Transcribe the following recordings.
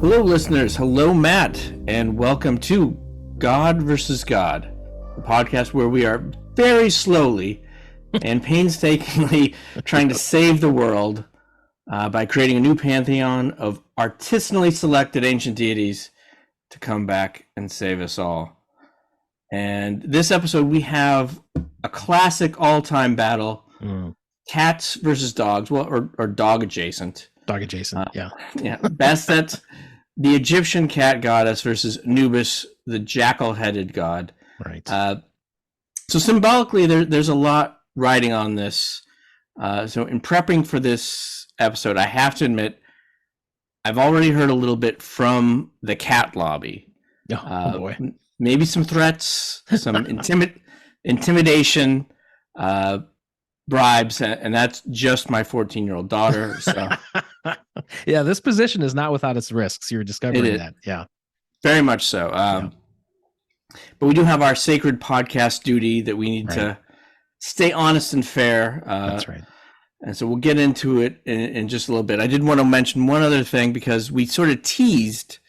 Hello, listeners. Hello, Matt, and welcome to God versus God, the podcast where we are very slowly and painstakingly trying to save the world by creating a new pantheon of artisanally selected ancient deities to come back and save us all. And this episode, we have a classic all-time battle, cats versus dogs, well, or dog adjacent. Dog adjacent, yeah. Bastet, the Egyptian cat goddess, versus Anubis, the jackal-headed god. Right. So symbolically, there's a lot riding on this. So in prepping for this episode, I have to admit, I've already heard a little bit from the cat lobby. Oh boy. Maybe some threats, some intimidation, bribes, and that's just my 14-year-old daughter. So yeah, this position is not without its risks. You're discovering that. Yeah, very much so. But we do have our sacred podcast duty that we need to stay honest and fair. That's right. And so we'll get into it in just a little bit. I did want to mention one other thing because we sort of teased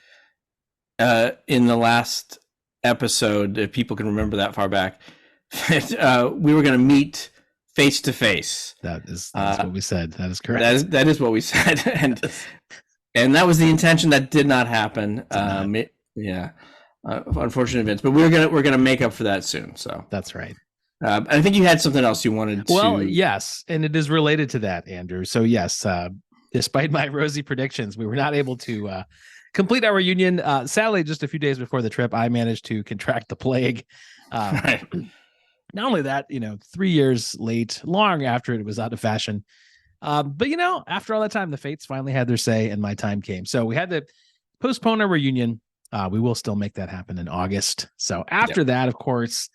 in the last episode, if people can remember that far back, that we were going to meet face to face. That's what we said. That is correct. That is what we said, and that was the intention. That did not happen. Unfortunate events, but we're gonna make up for that soon. So that's right. I think you had something else you wanted to. Well, yes, and it is related to that, Andrew. So yes, despite my rosy predictions, we were not able to complete our reunion. Sadly, just a few days before the trip, I managed to contract the plague. Right. Not only that, 3 years late, long after it was out of fashion. But, after all that time, the fates finally had their say and my time came. So we had to postpone our reunion. We will still make that happen in August. So after that, of course,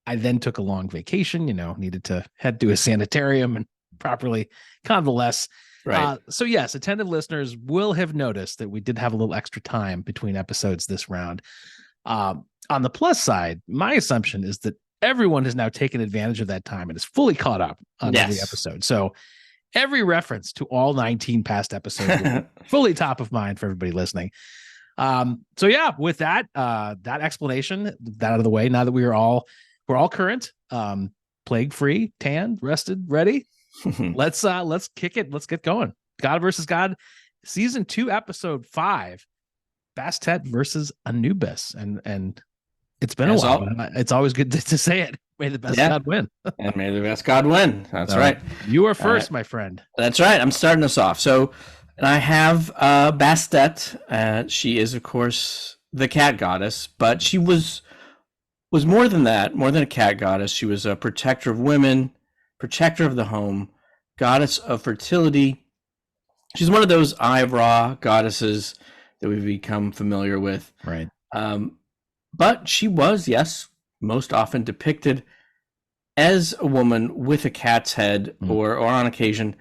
I then took a long vacation, needed to head to a sanitarium and properly convalesce. Right. So yes, attentive listeners will have noticed that we did have a little extra time between episodes this round. On the plus side, my assumption is that everyone has now taken advantage of that time and is fully caught up on every episode. So every reference to all 19 past episodes will be fully top of mind for everybody listening. So yeah, with that explanation, that out of the way, now that we're all current, plague free, tanned, rested, ready. Let's kick it. Let's get going. God versus God, season 2, episode 5, Bastet versus Anubis. And it's been a while. It's always good to say it. May the best God win. And may the best God win. That's right. You are first, my friend. That's right. I'm starting us off. So I have Bastet. She is, of course, the cat goddess, but she was more than that, more than a cat goddess. She was a protector of women, protector of the home, goddess of fertility. She's one of those Eye of Ra goddesses that we've become familiar with. Right. But she was, yes, most often depicted as a woman with a cat's head, or on occasion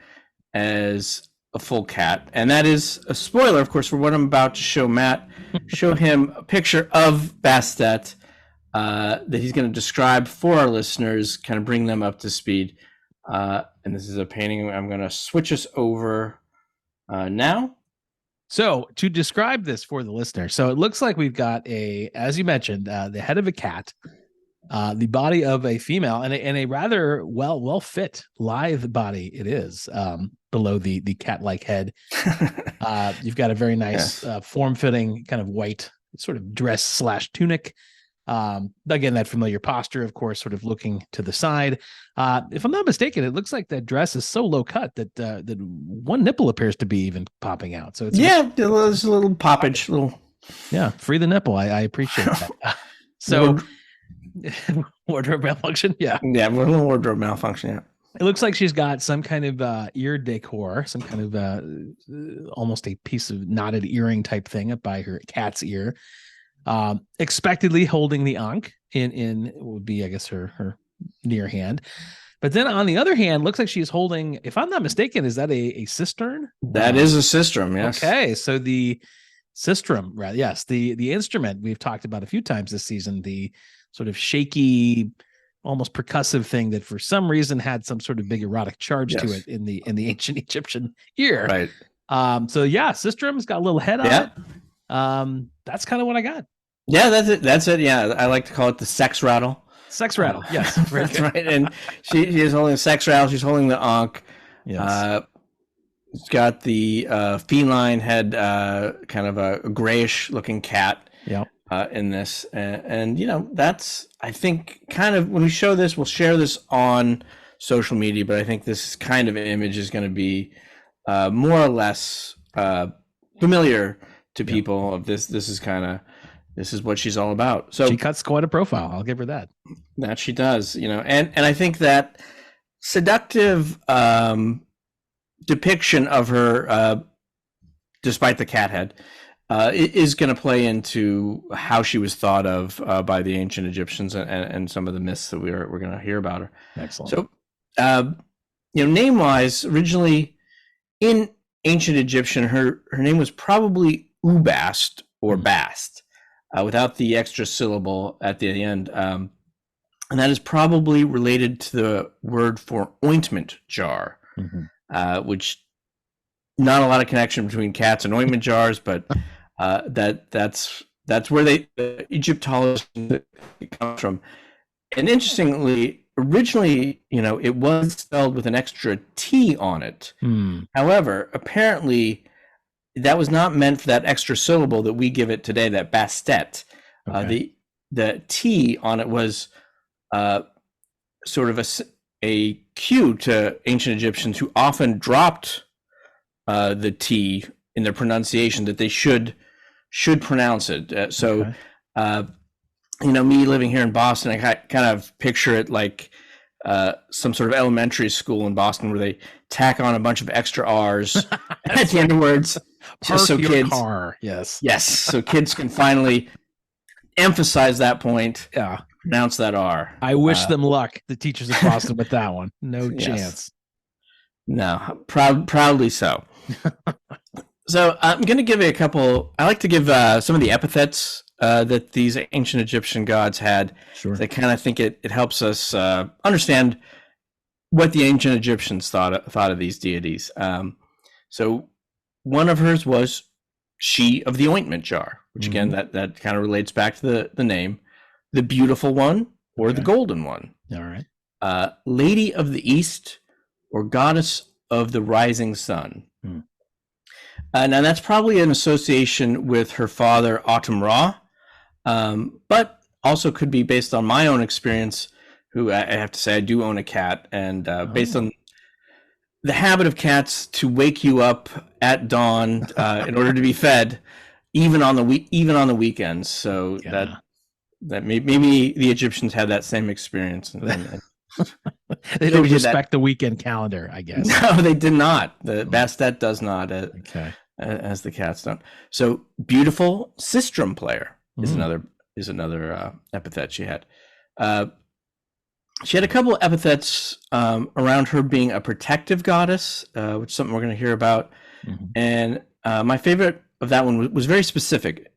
as a full cat. And that is a spoiler, of course, for what I'm about to show Matt. Show him a picture of Bastet that he's going to describe for our listeners, kind of bring them up to speed. And this is a painting. I'm going to switch us over now. So to describe this for the listener, so it looks like we've got as you mentioned, the head of a cat, the body of a female, and a rather well fit, lithe body it is, below the cat-like head. You've got a very nice form-fitting kind of white sort of dress / tunic. Again, that familiar posture, of course, sort of looking to the side. If I'm not mistaken, it looks like that dress is so low cut that that one nipple appears to be even popping out. So it's there's a little poppage, free the nipple. I appreciate that. So wardrobe malfunction, a little wardrobe malfunction. Yeah, it looks like she's got some kind of ear decor, some kind of almost a piece of knotted earring type thing up by her cat's ear. Expectedly holding the ankh in would be, I guess, her near hand. But then on the other hand, looks like she's holding, if I'm not mistaken, is that a cistern? That is a sistrum, yes. Okay, so the sistrum, right? Yes, the instrument we've talked about a few times this season, the sort of shaky, almost percussive thing that for some reason had some sort of big erotic charge to it in the ancient Egyptian ear. Right. So yeah, sistrum's got a little head on it. That's kind of what I got. Yeah, that's it. Yeah, I like to call it the sex rattle. Sex rattle. Yes, that's right. And she is holding a sex rattle. She's holding the ankh. Yes. It's got the feline head, kind of a grayish looking cat. Yep. In this, and that's, I think, kind of, when we show this, we'll share this on social media, but I think this kind of image is going to be more or less familiar to people. Of this is what she's all about. So she cuts quite a profile. I'll give her that. That she does, and I think that seductive depiction of her, despite the cat head, is going to play into how she was thought of by the ancient Egyptians and some of the myths that we're going to hear about her. Excellent. So, name-wise, originally in ancient Egyptian, her name was probably Ubast or Bast, without the extra syllable at the end. And that is probably related to the word for ointment jar, which not a lot of connection between cats and ointment jars, but that's where the Egyptology comes from. And interestingly, originally, it was spelled with an extra T on it. However, apparently, that was not meant for that extra syllable that we give it today, that Bastet. Okay. The T on it was sort of a cue to ancient Egyptians, who often dropped the T in their pronunciation, that they should pronounce it. Me living here in Boston, I kind of picture it like some sort of elementary school in Boston where they tack on a bunch of extra R's at the end of words, just so kids. Car. Yes, so kids can finally emphasize that point. Yeah, pronounce that R. I wish them luck, the teachers of Boston, with that one. No chance. No, proudly so. So I'm going to give a couple. I like to give some of the epithets that these ancient Egyptian gods had. Sure. I kind of think it helps us understand what the ancient Egyptians thought of these deities. So one of hers was she of the ointment jar, which again that kind of relates back to the name, the beautiful one or the golden one. All right. Lady of the East or goddess of the rising sun. Now that's probably an association with her father, Autumn Ra, but also could be based on my own experience, who I have to say I do own a cat, and based on the habit of cats to wake you up at dawn in order to be fed, even on the weekends. So that maybe the Egyptians had that same experience. They don't respect the weekend calendar, I guess. No, they did not. The Bastet does not. As the cats don't. So beautiful sistrum player is another epithet she had. She had a couple of epithets around her being a protective goddess, which is something we're going to hear about. And my favorite of that one was very specific.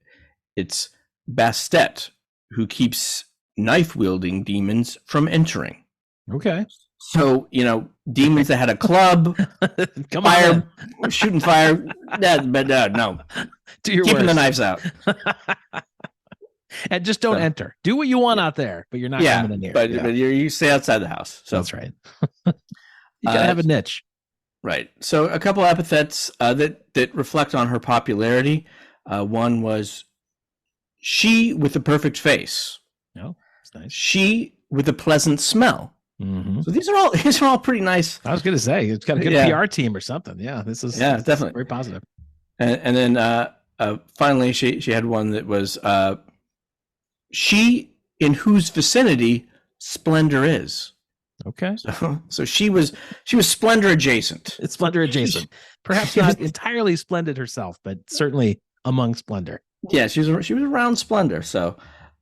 It's Bastet, who keeps knife-wielding demons from entering. Okay. So, demons that had a club, shooting fire, but no. Do your Keeping worst. the knives out. And just don't enter. Do what you want out there, but you're not coming in here. But you stay outside the house. So that's right. You gotta have a niche. Right. So a couple epithets that reflect on her popularity. One was she with the perfect face. Oh, that's nice. She with a pleasant smell. So these are all pretty nice. I was going to say it's got a good PR team or something. Yeah, this is definitely very positive. And then finally, she had one that was she in whose vicinity splendor is. Okay. So she was splendor adjacent. It's splendor adjacent. Perhaps not entirely splendid herself, but certainly among splendor. Yeah, she was around splendor. So,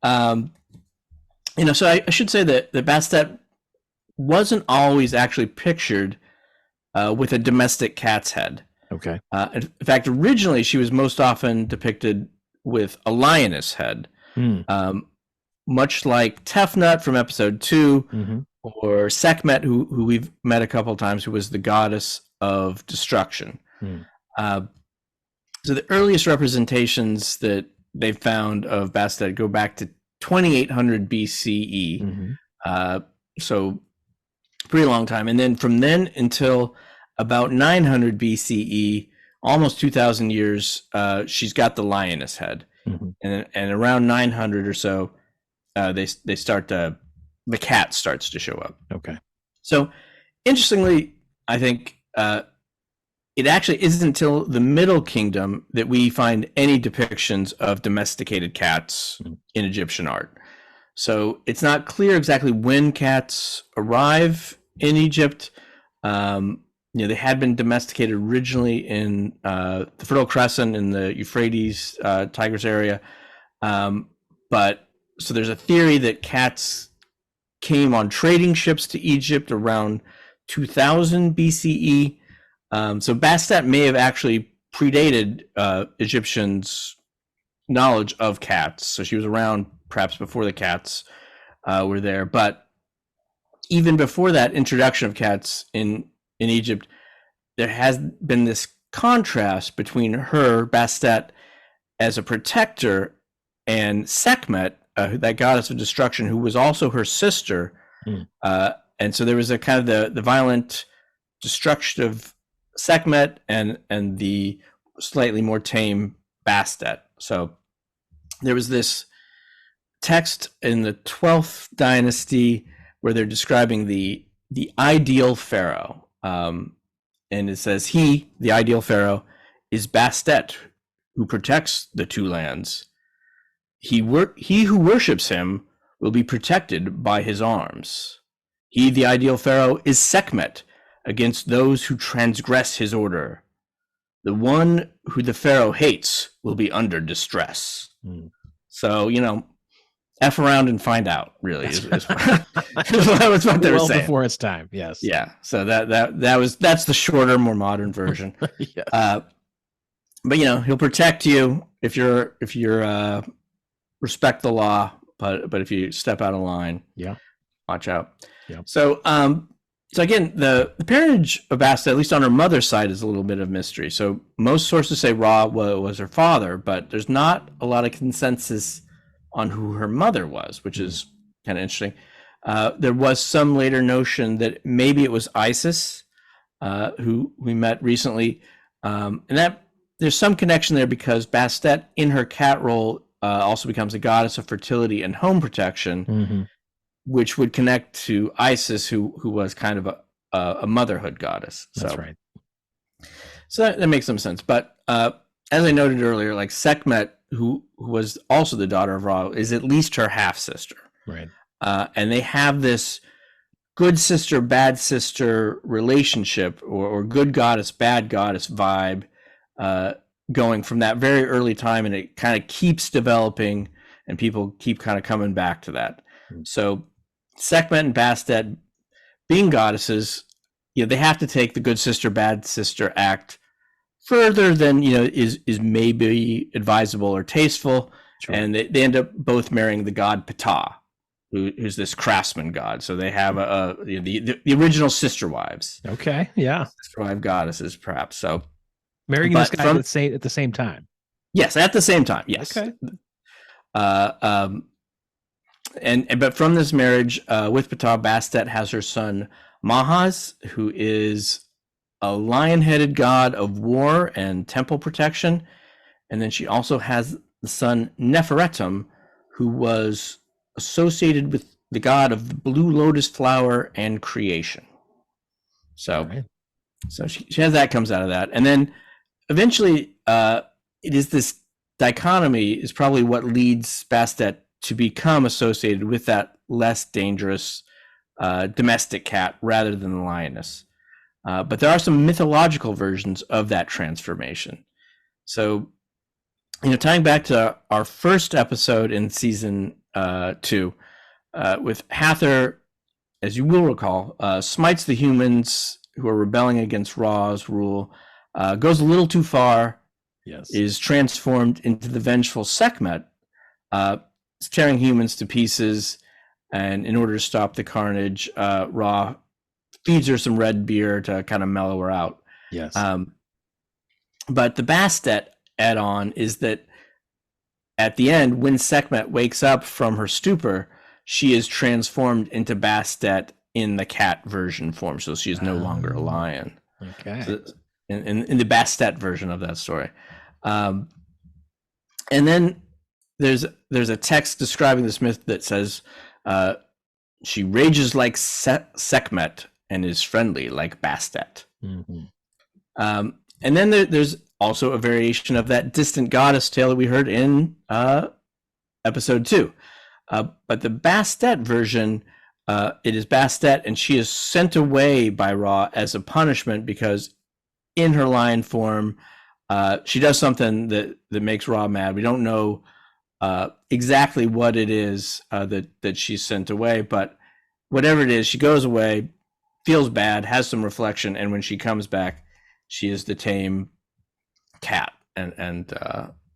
so I should say that the Bastet wasn't always actually pictured with a domestic cat's head. Okay. In fact, originally she was most often depicted with a lioness head, much like Tefnut from episode 2, or Sekhmet, who we've met a couple of times, who was the goddess of destruction. So the earliest representations that they've found of Bastet go back to 2800 BCE. So pretty long time. And then from then until about 900 BCE, almost 2,000 years, she's got the lioness head. And around 900 or so, they start the cat starts to show up. Okay. So interestingly, I think it actually isn't until the Middle Kingdom that we find any depictions of domesticated cats in Egyptian art. So it's not clear exactly when cats arrive in Egypt. They had been domesticated originally in the Fertile Crescent in the Euphrates, Tigris area. But so there's a theory that cats came on trading ships to Egypt around 2000 BCE. So Bastet may have actually predated Egyptians' knowledge of cats. So she was around perhaps before the cats were there. But even before that introduction of cats in Egypt, there has been this contrast between her, Bastet, as a protector, and Sekhmet, that goddess of destruction, who was also her sister. And so there was a kind of the violent destruction of Sekhmet and the slightly more tame Bastet. So there was this text in the 12th dynasty where they're describing the ideal pharaoh. And it says, he, the ideal pharaoh, is Bastet, who protects the two lands. He who worships him will be protected by his arms. He, the ideal pharaoh, is Sekhmet against those who transgress his order. The one who the pharaoh hates will be under distress. So, F around and find out, really, is what they were saying. Before its time, yes. Yeah. So that's the shorter, more modern version. Yes. But he'll protect you if you're respect the law, but if you step out of line, watch out. Yeah. So again, the parentage of Bastet, at least on her mother's side, is a little bit of mystery. So most sources say Ra was her father, but there's not a lot of consensus on who her mother was, which is kind of interesting. There was some later notion that maybe it was Isis, who we met recently, and that there's some connection there because Bastet, in her cat role, also becomes a goddess of fertility and home protection, which would connect to Isis, who was kind of a motherhood goddess. That's right. So that makes some sense. But as I noted earlier, like Sekhmet, who was also the daughter of Ra, is at least her half sister. Right. And they have this good sister, bad sister relationship, or good goddess, bad goddess vibe, going from that very early time, and it kind of keeps developing, and people keep kind of coming back to that. So Sekhmet and Bastet, being goddesses, they have to take the good sister, bad sister act further than is maybe advisable or tasteful. Sure. And they end up both marrying the god Ptah, who's this craftsman god. So they have the original sister wives. Okay, yeah, sister wife goddesses, perhaps. So marrying this guy at the same time. Yes, at the same time. Yes. Okay. But from this marriage with Ptah, Bastet has her son Mahaz, who is a lion-headed god of war and temple protection, and then she also has the son Neferetum, who was associated with the god of the blue lotus flower and creation. So, right. So she has that, comes out of that, and then eventually, it is this dichotomy is probably what leads Bastet to become associated with that less dangerous domestic cat rather than the lioness. But there are some mythological versions of that transformation. So, tying back to our first episode in season 2, with Hathor, as you will recall, smites the humans who are rebelling against Ra's rule, goes a little too far, is transformed into the vengeful Sekhmet, tearing humans to pieces, and in order to stop the carnage, Ra feeds her some red beer to kind of mellow her out. Yes. But the Bastet add on is that at the end, when Sekhmet wakes up from her stupor, she is transformed into Bastet in the cat version form, so she is no longer a lion. Okay. So, in the Bastet version of that story. And then there's a text describing this myth that says she rages like Sekhmet and is friendly like Bastet. Mm-hmm. And then there's also a variation of that distant goddess tale that we heard in episode 2. But the Bastet version, it is Bastet, and she is sent away by Ra as a punishment because in her lion form, she does something that makes Ra mad. We don't know exactly what it is that she's sent away, but whatever it is, she goes away, feels bad, has some reflection, and when she comes back, she is the tame cat and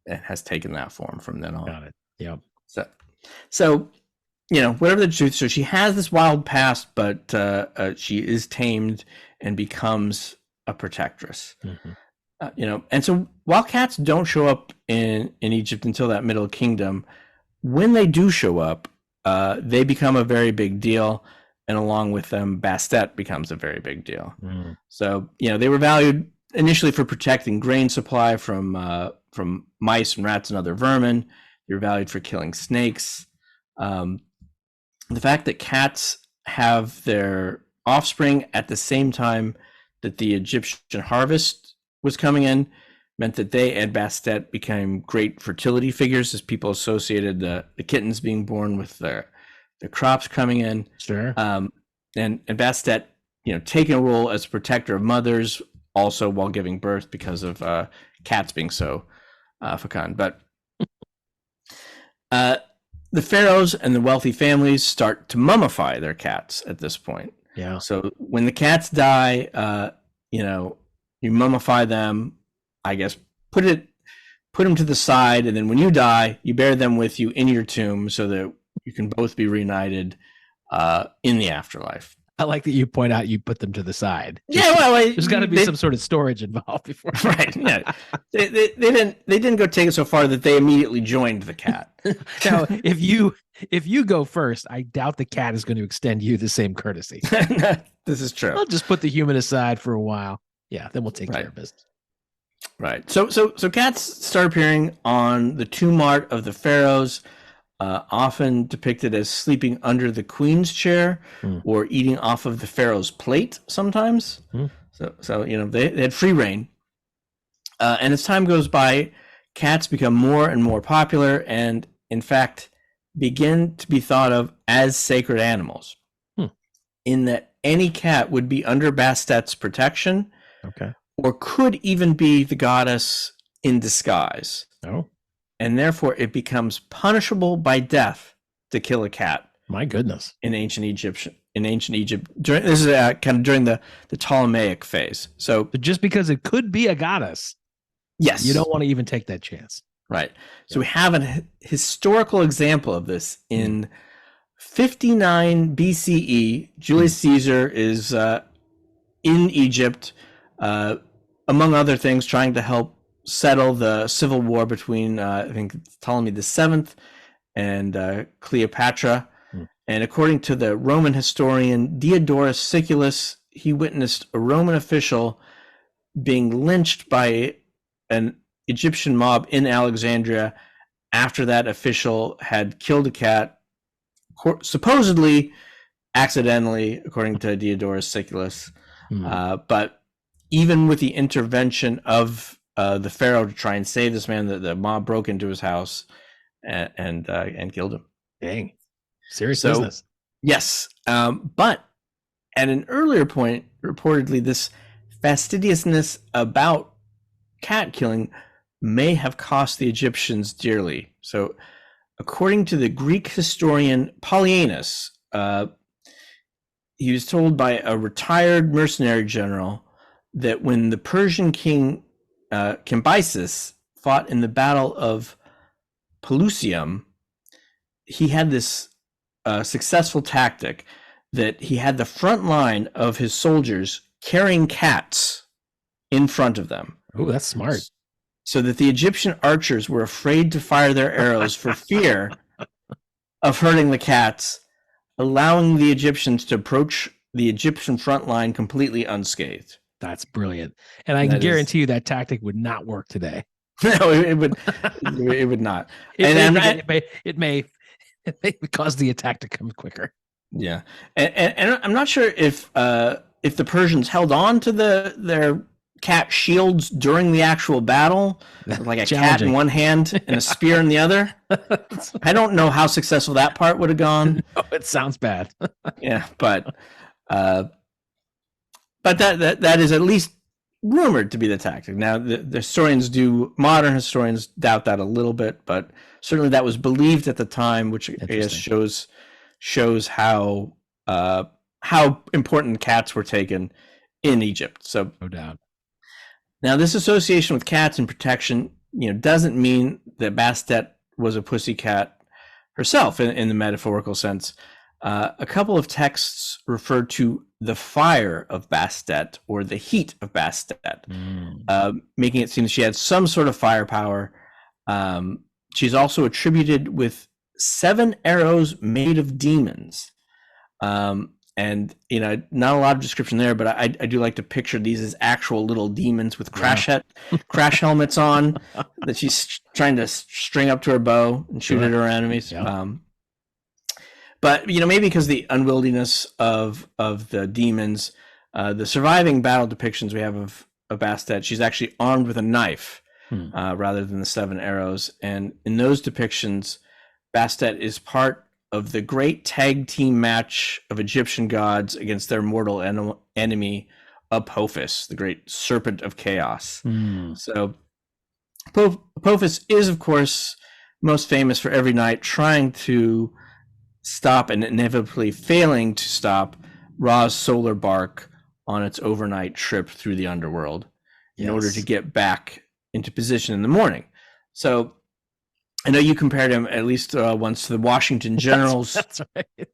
has taken that form from then on. Got it. Yep. So whatever the truth. So she has this wild past, but she is tamed and becomes a protectress. Mm-hmm. And so while cats don't show up in Egypt until that Middle Kingdom, when they do show up, they become a very big deal, and along with them, Bastet becomes a very big deal. Mm. So they were valued initially for protecting grain supply from mice and rats and other vermin. They were valued for killing snakes. The fact that cats have their offspring at the same time that the Egyptian harvest was coming in meant that they and Bastet became great fertility figures, as people associated the kittens being born with the crops coming in. Sure. And Bastet, taking a role as a protector of mothers, also while giving birth because of cats being so fecund. But the pharaohs and the wealthy families start to mummify their cats at this point. Yeah. So when the cats die, you mummify them, I guess, put them to the side, and then when you die, you bear them with you in your tomb so that you can both be reunited in the afterlife. I like that you point out you put them to the side. There's got to be some sort of storage involved before. Right. Yeah. They didn't go take it so far that they immediately joined the cat. Now, if you go first, I doubt the cat is going to extend you the same courtesy. This is true. I'll just put the human aside for a while. Yeah, then we'll take care of business. Right. So cats start appearing on the tomb art of the pharaohs, often depicted as sleeping under the queen's chair or eating off of the pharaoh's plate sometimes. So they had free reign. And as time goes by, cats become more and more popular and, in fact, begin to be thought of as sacred animals. In that any cat would be under Bastet's protection. Okay. Or could even be the goddess in disguise. Oh. And therefore it becomes punishable by death to kill a cat. My goodness. In ancient Egypt. This is kind of during the Ptolemaic phase. So just because it could be a goddess. Yes. You don't want to even take that chance. Right. So we have a historical example of this in 59 BCE. Julius Caesar is in Egypt, among other things, trying to help settle the civil war between, I think, Ptolemy VII and Cleopatra. And according to the Roman historian Diodorus Siculus, he witnessed a Roman official being lynched by an Egyptian mob in Alexandria after that official had killed a cat, supposedly accidentally, according to Diodorus Siculus. But even with the intervention of the pharaoh to try and save this man, the mob broke into his house and killed him. Dang, serious business. Yes, but at an earlier point, reportedly, this fastidiousness about cat killing may have cost the Egyptians dearly. So, according to the Greek historian Polyaenus, he was told by a retired mercenary general that when the Persian king Cambyses fought in the Battle of Pelusium, he had this successful tactic that he had the front line of his soldiers carrying cats in front of them. Oh, that's smart. so that the Egyptian archers were afraid to fire their arrows for fear of hurting the cats, allowing the Egyptians to approach the Egyptian front line completely unscathed. That's brilliant. And I can guarantee you that tactic would not work today. No, it would not. It may cause the attack to come quicker. Yeah. And I'm not sure if the Persians held on to their cat shields during the actual battle, like a cat in one hand and a spear in the other. I don't know how successful that part would have gone. No, it sounds bad. Yeah, but that is at least rumored to be the tactic. Now, the modern historians doubt that a little bit, but certainly that was believed at the time, which I guess shows how important cats were taken in Egypt. So no doubt. Now, this association with cats and protection, doesn't mean that Bastet was a pussycat herself in the metaphorical sense. A couple of texts refer to the fire of Bastet or the heat of Bastet, making it seem that she had some sort of firepower. She's also attributed with 7 arrows made of demons. And, not a lot of description there, but I do like to picture these as actual little demons with crash helmets on that she's trying to string up to her bow and shoot at her enemies. Yeah. But, maybe because the unwieldiness of the demons, the surviving battle depictions we have of Bastet, she's actually armed with a knife rather than the 7 arrows. And in those depictions, Bastet is part of the great tag team match of Egyptian gods against their mortal enemy, Apophis, the great serpent of chaos. So Apophis is, of course, most famous for every night trying to stop and inevitably failing to stop Ra's solar bark on its overnight trip through the underworld in order to get back into position in the morning. So I know you compared him at least once to the Washington Generals. That's right.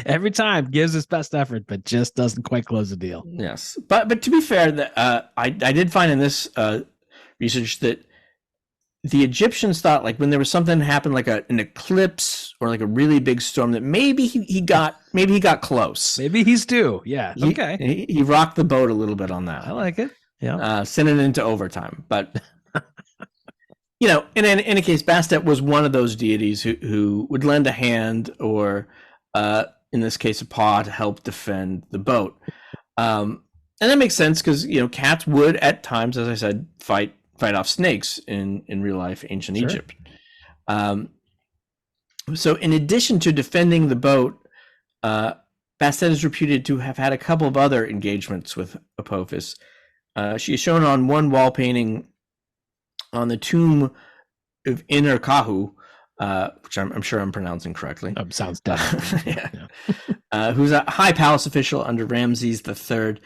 Every time gives his best effort, but just doesn't quite close the deal. Yes, but to be fair, that I did find in this research that the Egyptians thought, like, when there was something that happened, like an eclipse or like a really big storm, that maybe he got close. Maybe he's due. Yeah. Okay. He rocked the boat a little bit on that. I like it. Yeah. Sending it into overtime, but. In any case, Bastet was one of those deities who would lend a hand or, in this case, a paw to help defend the boat. And that makes sense because, cats would at times, as I said, fight off snakes in real life ancient Egypt. So in addition to defending the boat, Bastet is reputed to have had a couple of other engagements with Apophis. She is shown on one wall painting on the tomb of Inarkahu, which I'm sure I'm pronouncing correctly. Sounds definitely. Who's a high palace official under Ramses III.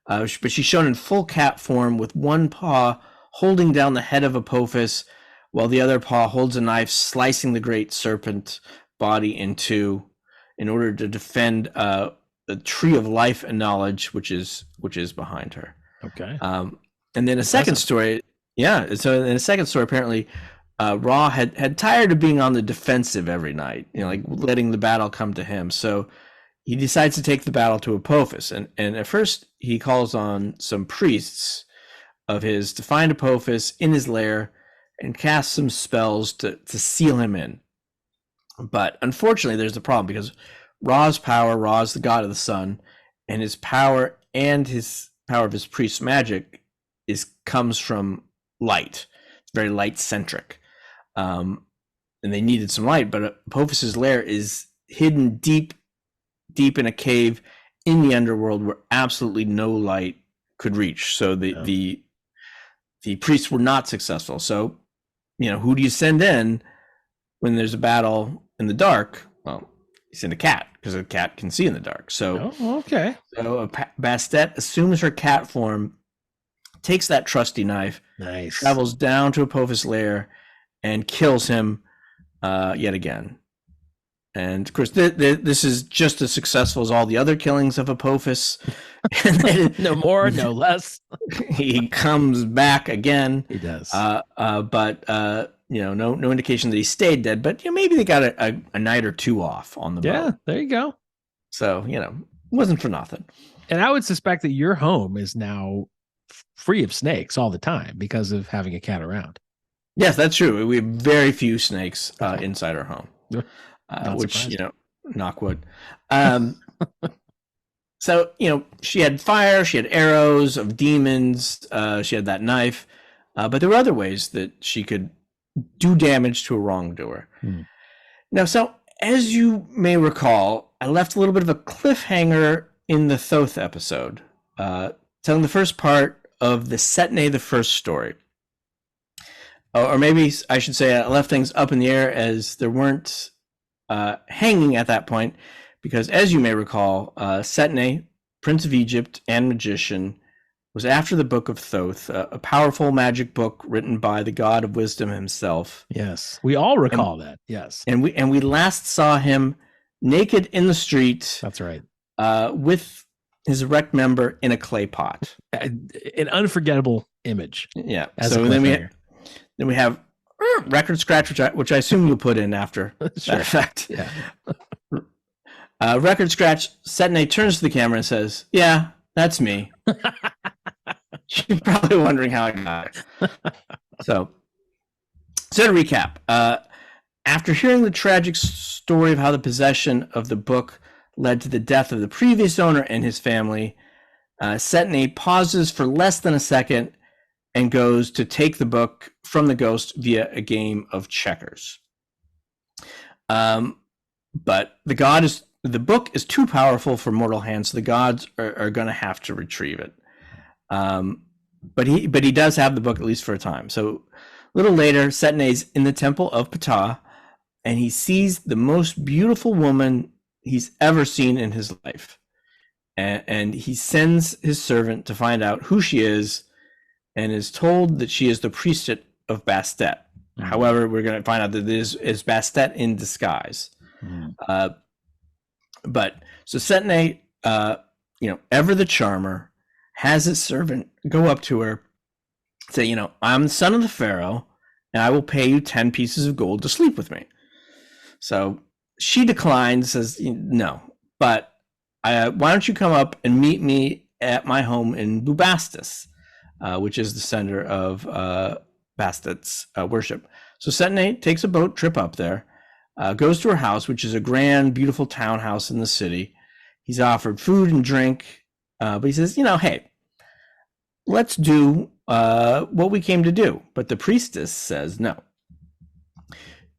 But she's shown in full cat form with one paw holding down the head of Apophis, while the other paw holds a knife slicing the great serpent body in two in order to defend the tree of life and knowledge, which is behind her. Okay. And then a second story. Yeah. So in a second story, apparently, Ra had tired of being on the defensive every night, like letting the battle come to him. So he decides to take the battle to Apophis. And at first he calls on some priests of his to find Apophis in his lair and cast some spells to seal him in. But unfortunately, there's a problem because Ra's the god of the sun, and his power and his power of his priest's magic comes from light. It's very light centric, and they needed some light. But Apophis's lair is hidden deep in a cave in the underworld where absolutely no light could reach. So the priests were not successful. So who do you send in when there's a battle in the dark? Well, you send a cat because a cat can see in the dark. So okay. So Bastet assumes her cat form, takes that trusty knife, travels down to Apophis' lair, and kills him yet again. And of course, this is just as successful as all the other killings of Apophis. No more, no less. He comes back again. He does. But no indication that he stayed dead. But maybe they got a night or two off on the boat. Yeah, there you go. So it wasn't for nothing. And I would suspect that your home is now free of snakes all the time because of having a cat around. Yes, that's true. We have very few snakes inside our home. Which knock wood. So she had fire, she had arrows of demons, she had that knife, but there were other ways that she could do damage to a wrongdoer. Now, so as you may recall, I left a little bit of a cliffhanger in the Thoth episode, telling the first part of the Setne the First story. Or maybe I should say I left things up in the air as there weren't hanging at that point, because as you may recall, Setne, Prince of Egypt and magician, was after the Book of Thoth, a powerful magic book written by the God of Wisdom himself. Yes, we all recall that. Yes, and we last saw him naked in the street. That's right. With his erect member in a clay pot. An unforgettable image. Yeah. So then we have record scratch, which I assume you'll put in after that effect. Yeah. Record scratch. Setne turns to the camera and says, "Yeah, that's me." You're probably wondering how I got it. So to recap, after hearing the tragic story of how the possession of the book led to the death of the previous owner and his family, Setne pauses for less than a second and goes to take the book from the ghost via a game of checkers. But the book is too powerful for mortal hands, so the gods are going to have to retrieve it. But he does have the book, at least for a time. So a little later, Setne's in the temple of Ptah, and he sees the most beautiful woman he's ever seen in his life. And he sends his servant to find out who she is, and is told that she is the priestess of Bastet. However, we're going to find out that this is Bastet in disguise. But so Setne, ever the charmer, has his servant go up to her, say, "I'm the son of the Pharaoh, and I will pay you 10 pieces of gold to sleep with me." So she declines, says, "No, but why don't you come up and meet me at my home in Bubastis," which is the center of Bastet's worship. So Setne takes a boat trip up there, goes to her house, which is a grand, beautiful townhouse in the city. He's offered food and drink, but he says, "Hey, let's do what we came to do." But the priestess says, "No.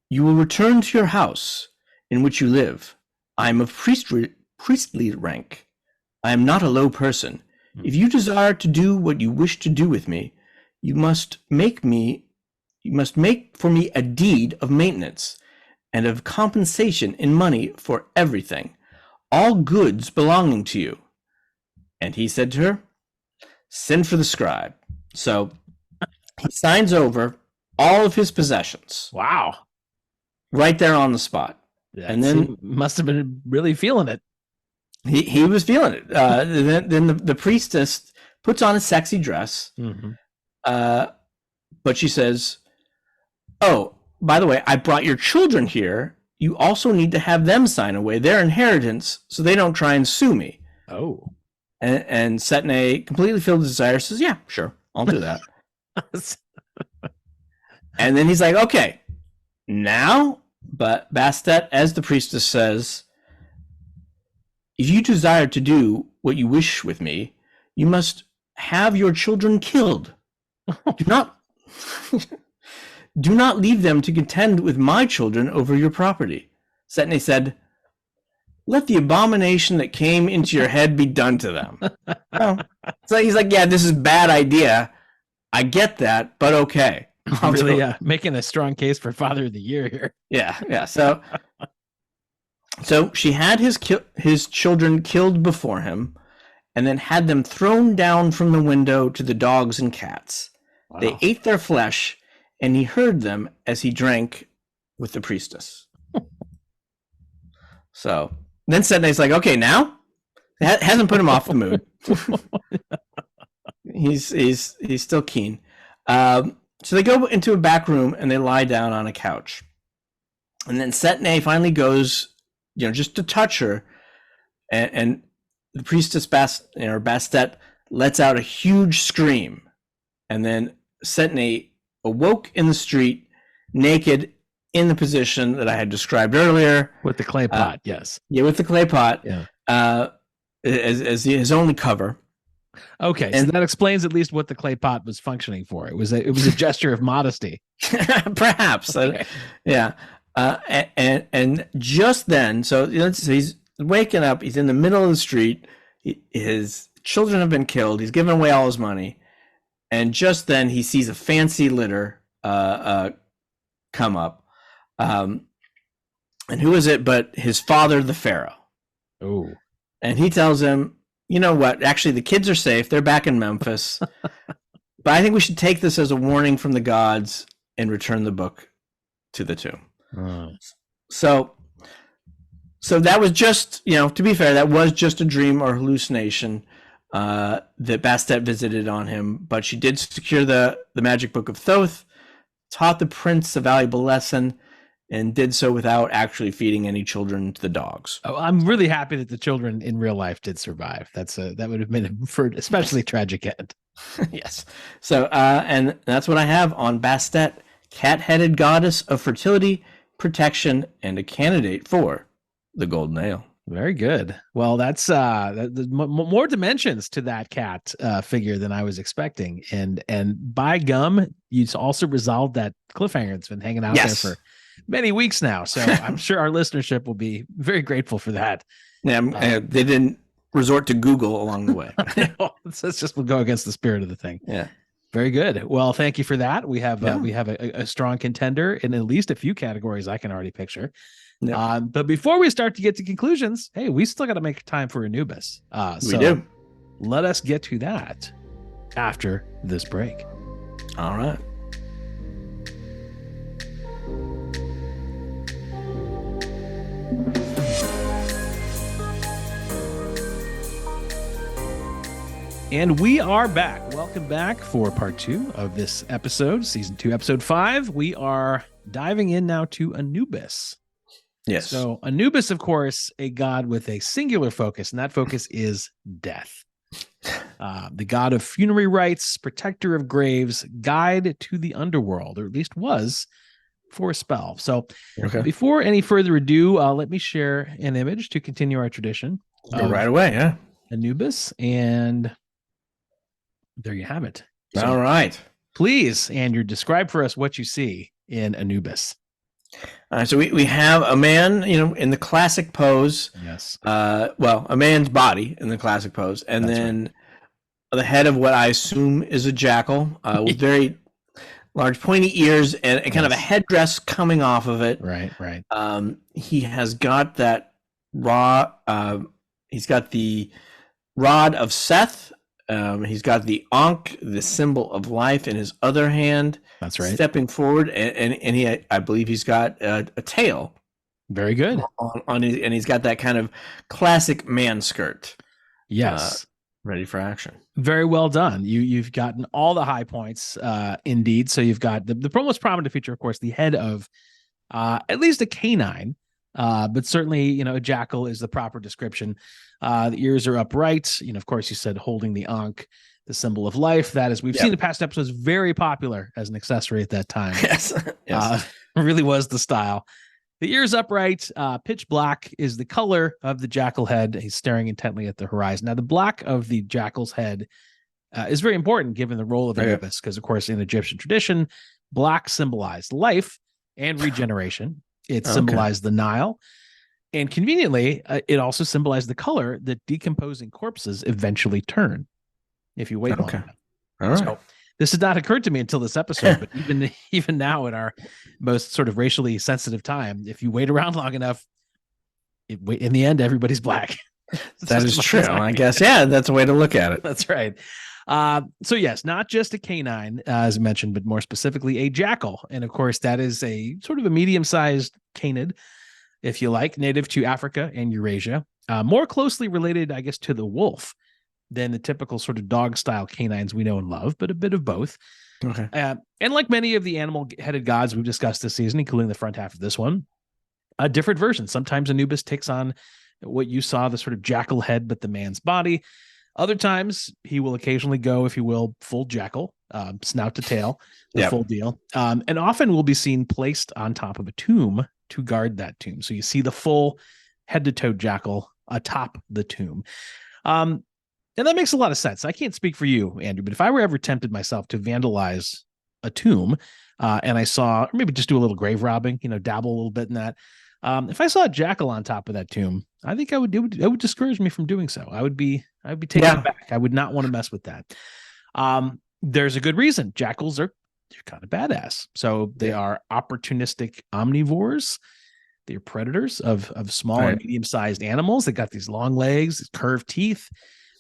You will return to your house in which you live. I am of priestly rank. I am not a low person. If you desire to do what you wish to do with me, you must make for me a deed of maintenance and of compensation in money for everything, all goods belonging to you." And he said to her, "Send for the scribe." So he signs over all of his possessions. Wow. Right there on the spot. And then must have been really feeling it. He was feeling it. Then the priestess puts on a sexy dress. But she says, "Oh, by the way, I brought your children here. You also need to have them sign away their inheritance so they don't try and sue me." Oh. And Setne, completely filled with desire, says, "Yeah, sure, I'll do that." And then he's like, "Okay, now," but Bastet, as the priestess says, "If you desire to do what you wish with me, you must have your children killed. Do not leave them to contend with my children over your property." Setne said, "Let the abomination that came into your head be done to them." So he's like, "Yeah, this is a bad idea. I get that, but okay." Really making a strong case for Father of the Year here. Yeah. So she had his children killed before him, and then had them thrown down from the window to the dogs and cats. Wow. They ate their flesh, and he heard them as he drank with the priestess. So then Setney's like, okay, now it hasn't put him off the mood. he's still keen. So they go into a back room and they lie down on a couch. And then Setney finally goes, just to touch her, and the priestess Bastet lets out a huge scream, and then Setney awoke in the street, naked, in the position that I had described earlier, with the clay pot. Yes, with the clay pot, as his only cover. Okay, so that explains at least what the clay pot was functioning for. It was a gesture of modesty, perhaps. Okay. Yeah. And just then, so he's waking up. He's in the middle of the street. His children have been killed. He's given away all his money, and just then he sees a fancy litter come up. And who is it but his father, the Pharaoh? Oh, and he tells him, you know what? Actually, the kids are safe. They're back in Memphis, but I think we should take this as a warning from the gods and return the book to the tomb. So that was just, to be fair, that was just a dream or hallucination that Bastet visited on him, but she did secure the magic book of Thoth, taught the prince a valuable lesson, and did so without actually feeding any children to the dogs. Oh, I'm really happy that the children in real life did survive. That would have been for especially tragic end. Yes. So and that's what I have on Bastet, cat-headed goddess of fertility, protection, and a candidate for the golden ale. Very good. Well, that's more dimensions to that cat figure than I was expecting, and by gum, you also resolved that cliffhanger that's been hanging out there for many weeks now. So I'm sure our listenership will be very grateful for that. Yeah, they didn't resort to Google along the way. Let's just go against the spirit of the thing. Yeah. Very good. Well, thank you for that. We have a strong contender in at least a few categories I can already picture. Yeah. But before we start to get to conclusions, hey, we still got to make time for Anubis. We do. Let us get to that after this break. All right. And we are back. Welcome back for part 2 of this episode, season 2, episode 5. We are diving in now to Anubis. Yes. So Anubis, of course, a god with a singular focus, and that focus is death. The god of funerary rites, protector of graves, guide to the underworld, or at least was for a spell. So before any further ado, let me share an image to continue our tradition. Go right away, yeah. Anubis, and there you have it. So all right. Please, Andrew, describe for us what you see in Anubis. So we have a man, in the classic pose. Yes. A man's body in the classic pose, and that's then the head of what I assume is a jackal with very large pointy ears and kind of a headdress coming off of it. Right. He has got that he's got the rod of Seth. He's got the Ankh, the symbol of life, in his other hand. That's right. Stepping forward, and he, I believe, he's got a tail. Very good. On his, and he's got that kind of classic man skirt. Yes. Ready for action. Very well done. You've gotten all the high points, indeed. So you've got the most prominent feature, of course, the head of at least a canine. But certainly, a jackal is the proper description. The ears are upright. Of course, you said holding the Ankh, the symbol of life. That, as we've seen in past episodes, very popular as an accessory at that time. Yes. Really was the style. The ears upright, pitch black is the color of the jackal head. He's staring intently at the horizon. Now, the black of the jackal's head is very important given the role of Anubis, because, of course, in Egyptian tradition, black symbolized life and regeneration. It symbolized the Nile. And conveniently, it also symbolized the color that decomposing corpses eventually turn if you wait long enough. All right. So this had not occurred to me until this episode, but even now in our most sort of racially sensitive time, if you wait around long enough, in the end, everybody's black. That is true. I guess, that's a way to look at it. That's right. So yes, not just a canine, as mentioned, but more specifically a jackal. And of course, that is a sort of a medium-sized canid. if you like, native to Africa and Eurasia, more closely related, I guess, to the wolf than the typical sort of dog-style canines we know and love, but a bit of both. Okay. And like many of the animal-headed gods we've discussed this season, including the front half of this one, a different version. Sometimes Anubis takes on what you saw, the sort of jackal head, but the man's body. Other times, he will occasionally go, if you will, full jackal, snout to tail, the full deal. And often will be seen placed on top of a tomb to guard that tomb. So you see the full head-to-toe jackal atop the tomb. And that makes a lot of sense. I can't speak for you, Andrew, but if I were ever tempted myself to vandalize a tomb, and I saw, or maybe just do a little grave robbing, dabble a little bit in that. If I saw a jackal on top of that tomb, I think it would discourage me from doing so. I would be taken aback. I would not want to mess with that. There's a good reason. Jackals they're kind of badass. So they are opportunistic omnivores. They're predators of small and medium-sized animals. They got these long legs, curved teeth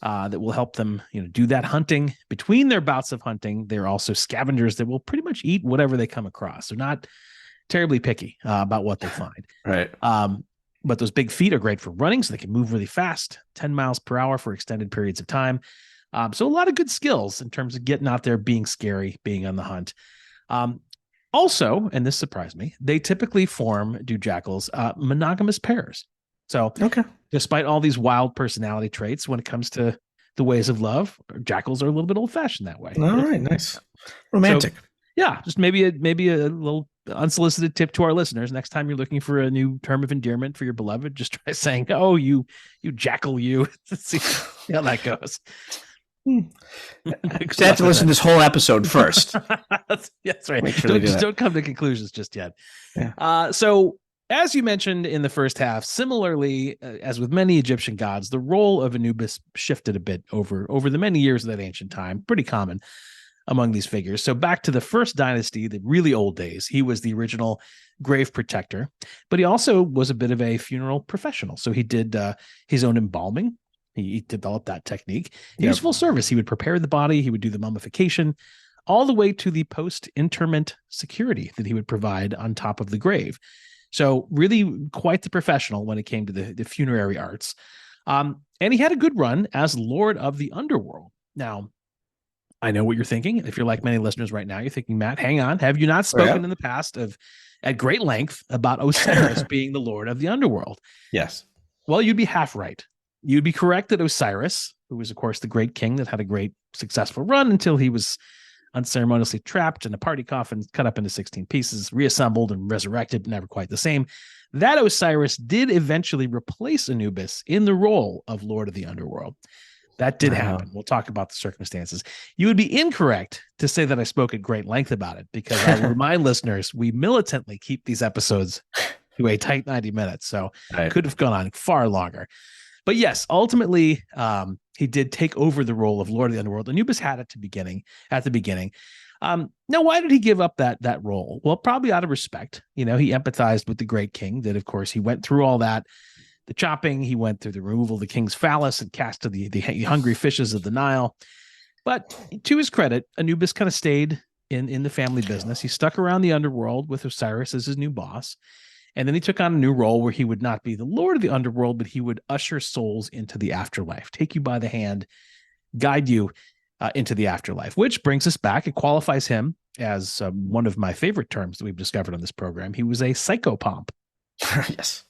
that will help them, do that hunting. Between their bouts of hunting, they're also scavengers that will pretty much eat whatever they come across. They're not terribly picky about what they find. Right. But those big feet are great for running, so they can move really fast, 10 miles per hour for extended periods of time. So a lot of good skills in terms of getting out there, being scary, being on the hunt. Also, and this surprised me, they typically do jackals, monogamous pairs. So despite all these wild personality traits, when it comes to the ways of love, jackals are a little bit old-fashioned that way. All right, nice. Romantic. So, yeah, just maybe a little unsolicited tip to our listeners. Next time you're looking for a new term of endearment for your beloved, just try saying, "Oh, you jackal, you." See how that goes. You have to listen to this whole episode first. That's right. Sure don't come to conclusions just yet. Yeah. So, as you mentioned in the first half, similarly, as with many Egyptian gods, the role of Anubis shifted a bit over the many years of that ancient time. Pretty common among these figures. So back to the first dynasty, the really old days, he was the original grave protector, but he also was a bit of a funeral professional. So he did his own embalming. He developed that technique. He was full service. He would prepare the body. He would do the mummification, all the way to the post-interment security that he would provide on top of the grave. So really quite the professional when it came to the funerary arts. And he had a good run as Lord of the Underworld. Now, I know what you're thinking. If you're like many listeners right now, you're thinking, Matt, hang on. Have you not spoken in the past at great length about Osiris being the Lord of the Underworld? Yes. Well, you'd be half right. You'd be correct that Osiris, who was, of course, the great king that had a great successful run until he was unceremoniously trapped in a party coffin, cut up into 16 pieces, reassembled and resurrected, never quite the same. That Osiris did eventually replace Anubis in the role of Lord of the Underworld. That did happen. We'll talk about the circumstances. You would be incorrect to say that I spoke at great length about it, because I will remind listeners, we militantly keep these episodes to a tight 90 minutes. So could have gone on far longer. But yes, ultimately, he did take over the role of Lord of the Underworld. Anubis had it at the beginning. Now, why did he give up that role? Well, probably out of respect. He empathized with the great king, that, of course, he went through all that. The chopping, he went through the removal of the king's phallus and cast to the hungry fishes of the Nile. But to his credit, Anubis kind of stayed in the family business. He stuck around the underworld with Osiris as his new boss. And then he took on a new role where he would not be the Lord of the Underworld, but he would usher souls into the afterlife, take you by the hand, guide you into the afterlife, which brings us back. It qualifies him as one of my favorite terms that we've discovered on this program. He was a psychopomp. Yes.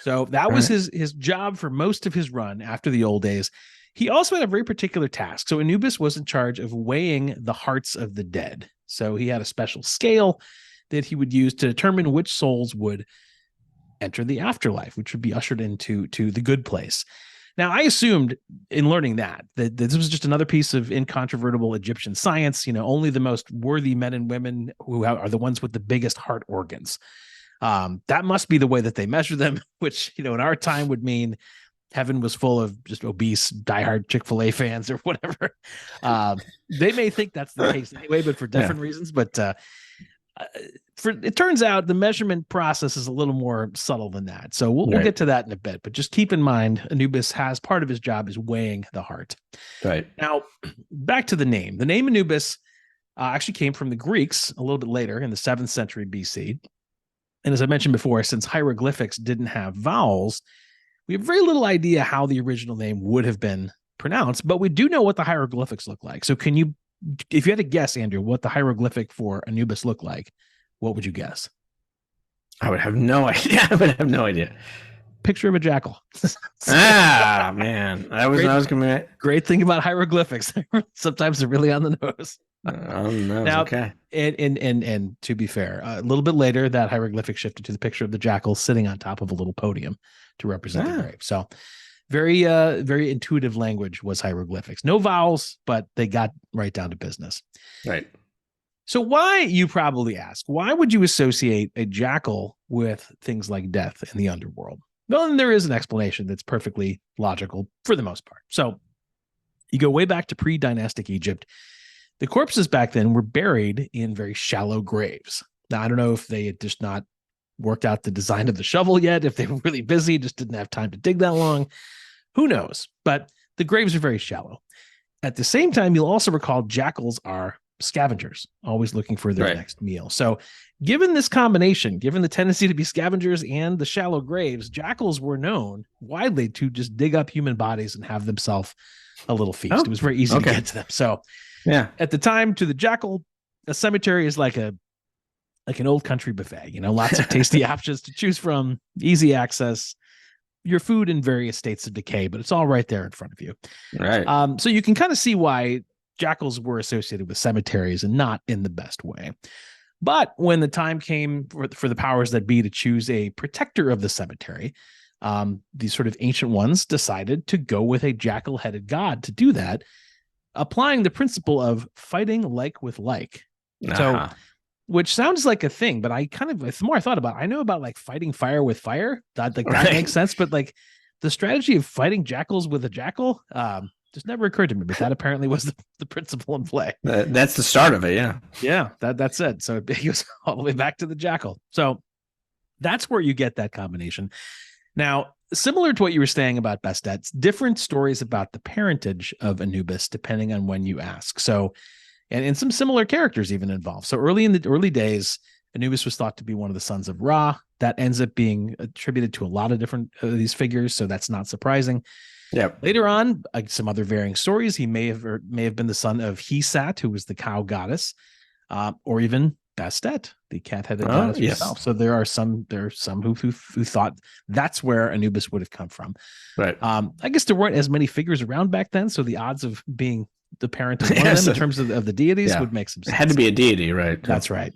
So that was his job for most of his run after the old days. He also had a very particular task. So Anubis was in charge of weighing the hearts of the dead. So he had a special scale that he would use to determine which souls would enter the afterlife, which would be ushered into the good place. Now, I assumed in learning that this was just another piece of incontrovertible Egyptian science. Only the most worthy men and women who are the ones with the biggest heart organs. That must be the way that they measure them, which, in our time would mean heaven was full of just obese, diehard Chick-fil-A fans or whatever. They may think that's the case anyway, but for different reasons. But it turns out the measurement process is a little more subtle than that. So we'll get to that in a bit. But just keep in mind, Anubis has part of his job is weighing the heart. Right. Now, back to the name. The name Anubis actually came from the Greeks a little bit later in the 7th century BC. And as I mentioned before, since hieroglyphics didn't have vowels, we have very little idea how the original name would have been pronounced, but we do know what the hieroglyphics look like. So if you had to guess, Andrew, what the hieroglyphic for Anubis looked like, what would you guess? I would have no idea. Picture of a jackal. Man, I was coming. Great thing about hieroglyphics. Sometimes they're really on the nose. Now, okay. And to be fair, a little bit later, that hieroglyphic shifted to the picture of the jackal sitting on top of a little podium to represent the grave. So very, very intuitive language was hieroglyphics. No vowels, but they got right down to business. Right. So why, you probably ask, why would you associate a jackal with things like death in the underworld? Well, and there is an explanation that's perfectly logical for the most part. So you go way back to pre-dynastic Egypt. The corpses back then were buried in very shallow graves. Now, I don't know if they had just not worked out the design of the shovel yet, if they were really busy, just didn't have time to dig that long. Who knows? But the graves are very shallow. At the same time, you'll also recall jackals are scavengers, always looking for their next meal. So given this combination, given the tendency to be scavengers and the shallow graves, jackals were known widely to just dig up human bodies and have themselves a little feast. It was very easy to get to them. So at the time, to the jackal, a cemetery is like an old country buffet, lots of tasty options to choose from, easy access, your food in various states of decay, but it's all right there in front of you. Right. So you can kind of see why jackals were associated with cemeteries and not in the best way. But when the time came for the powers that be to choose a protector of the cemetery, these sort of ancient ones decided to go with a jackal-headed god to do that, applying the principle of fighting like with like. So, which sounds like a thing, but the more I thought about it, I know about like fighting fire with fire. That makes sense. But like the strategy of fighting jackals with a jackal, just never occurred to me, but that apparently was the principle in play. That's the start of it. Yeah. Yeah. That's it. So it goes all the way back to the jackal. So that's where you get that combination. Now, similar to what you were saying about Bastet, different stories about the parentage of Anubis, depending on when you ask. So, and some similar characters even involved. So early in the early days, Anubis was thought to be one of the sons of Ra. That ends up being attributed to a lot of different these figures. So that's not surprising. Yeah. Later on, some other varying stories. He may have been the son of Hesat, who was the cow goddess, or even Bastet, the cat-headed goddess herself. So there are some who thought that's where Anubis would have come from. Right. I guess there weren't as many figures around back then, so the odds of being the parent of one of them in terms of the deities would make some sense. It had to be a deity, right? That's right.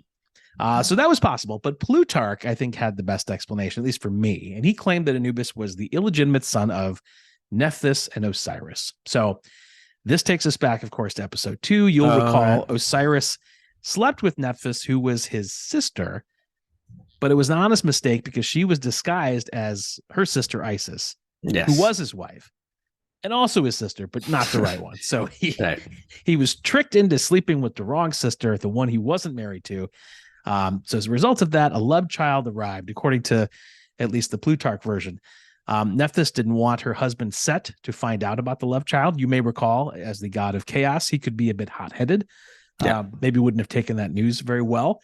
So that was possible, but Plutarch, I think, had the best explanation, at least for me, and he claimed that Anubis was the illegitimate son of Nephthys and Osiris. So this takes us back, of course, to episode 2. You'll recall Osiris slept with Nephthys, who was his sister, but it was an honest mistake because she was disguised as her sister Isis, who was his wife and also his sister, but not the right one. So he was tricked into sleeping with the wrong sister, the one he wasn't married to. So as a result of that, a love child arrived, according to at least the Plutarch version. Nephthys didn't want her husband Set to find out about the love child. You may recall, as the god of chaos, he could be a bit hot-headed. Maybe wouldn't have taken that news very well.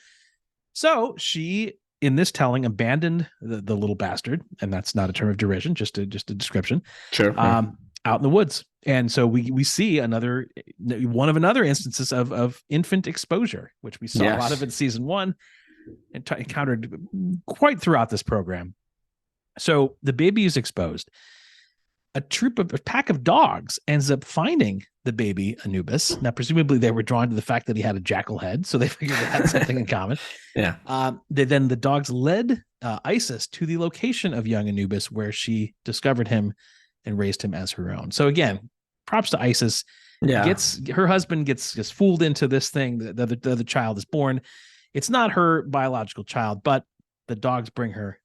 So she, in this telling, abandoned the little bastard, and that's not a term of derision, just a description. Sure. Out in the woods. And so we see another instances of infant exposure, which we saw a lot of in season 1 and encountered quite throughout this program. So the baby is exposed. A pack of dogs ends up finding the baby Anubis. Now, presumably they were drawn to the fact that he had a jackal head, so they figured they had something in common. The dogs led Isis to the location of young Anubis, where she discovered him and raised him as her own. So again, props to Isis. Her husband gets fooled into this thing. The child is born. It's not her biological child, but the dogs bring her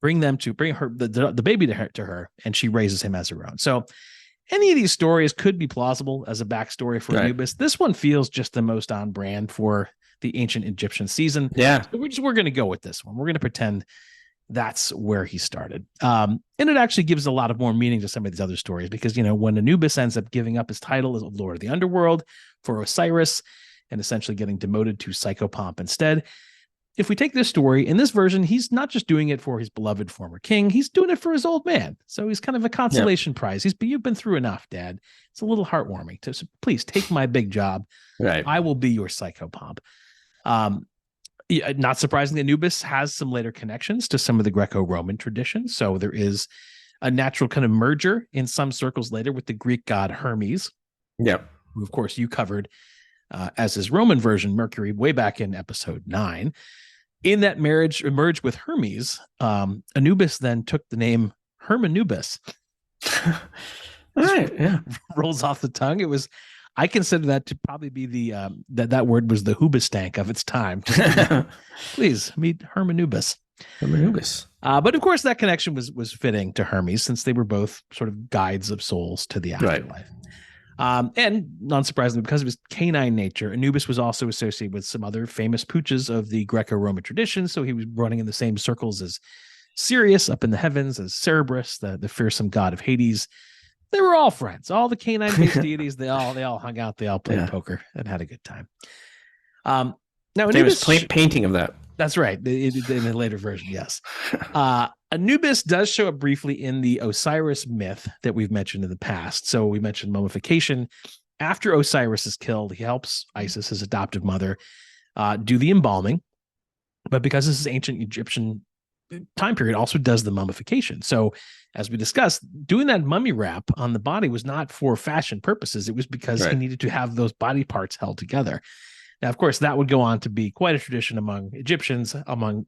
the baby to her, and she raises him as her own. So any of these stories could be plausible as a backstory for Anubis. This one feels just the most on brand for the ancient Egyptian season. So we're going to go with this one. We're going to pretend that's where he started. And it actually gives a lot of more meaning to some of these other stories, because, when Anubis ends up giving up his title as Lord of the Underworld for Osiris and essentially getting demoted to Psychopomp instead, if we take this story, in this version, he's not just doing it for his beloved former king, he's doing it for his old man. So he's kind of a consolation prize. You've been through enough, Dad. It's a little heartwarming. So please take my big job. Right. I will be your psychopomp. Not surprisingly, Anubis has some later connections to some of the Greco-Roman traditions. So there is a natural kind of merger in some circles later with the Greek god Hermes. Yep. Who, of course, you covered as his Roman version, Mercury, way back in episode 9. In that marriage emerged with Hermes, Anubis then took the name Hermanubis. All right, yeah. Rolls off the tongue. I consider that to probably be that word was the hoobastank of its time. Please meet Hermanubis. Anubis. But of course, that connection was fitting to Hermes, since they were both sort of guides of souls to the afterlife. Right. And non-surprisingly, because of his canine nature, Anubis was also associated with some other famous pooches of the Greco-Roman tradition. So he was running in the same circles as Sirius up in the heavens, as Cerberus, the fearsome god of Hades. They were all friends. All the canine-based deities, they all hung out. They all played poker and had a good time. Now, Anubis, famous painting of that. That's right. In the later version, yes. Anubis does show up briefly in the Osiris myth that we've mentioned in the past. So we mentioned mummification. After Osiris is killed, he helps Isis, his adoptive mother, do the embalming. But because this is ancient Egyptian time period, also does the mummification. So as we discussed, doing that mummy wrap on the body was not for fashion purposes. It was because he needed to have those body parts held together. Now, of course, that would go on to be quite a tradition among Egyptians,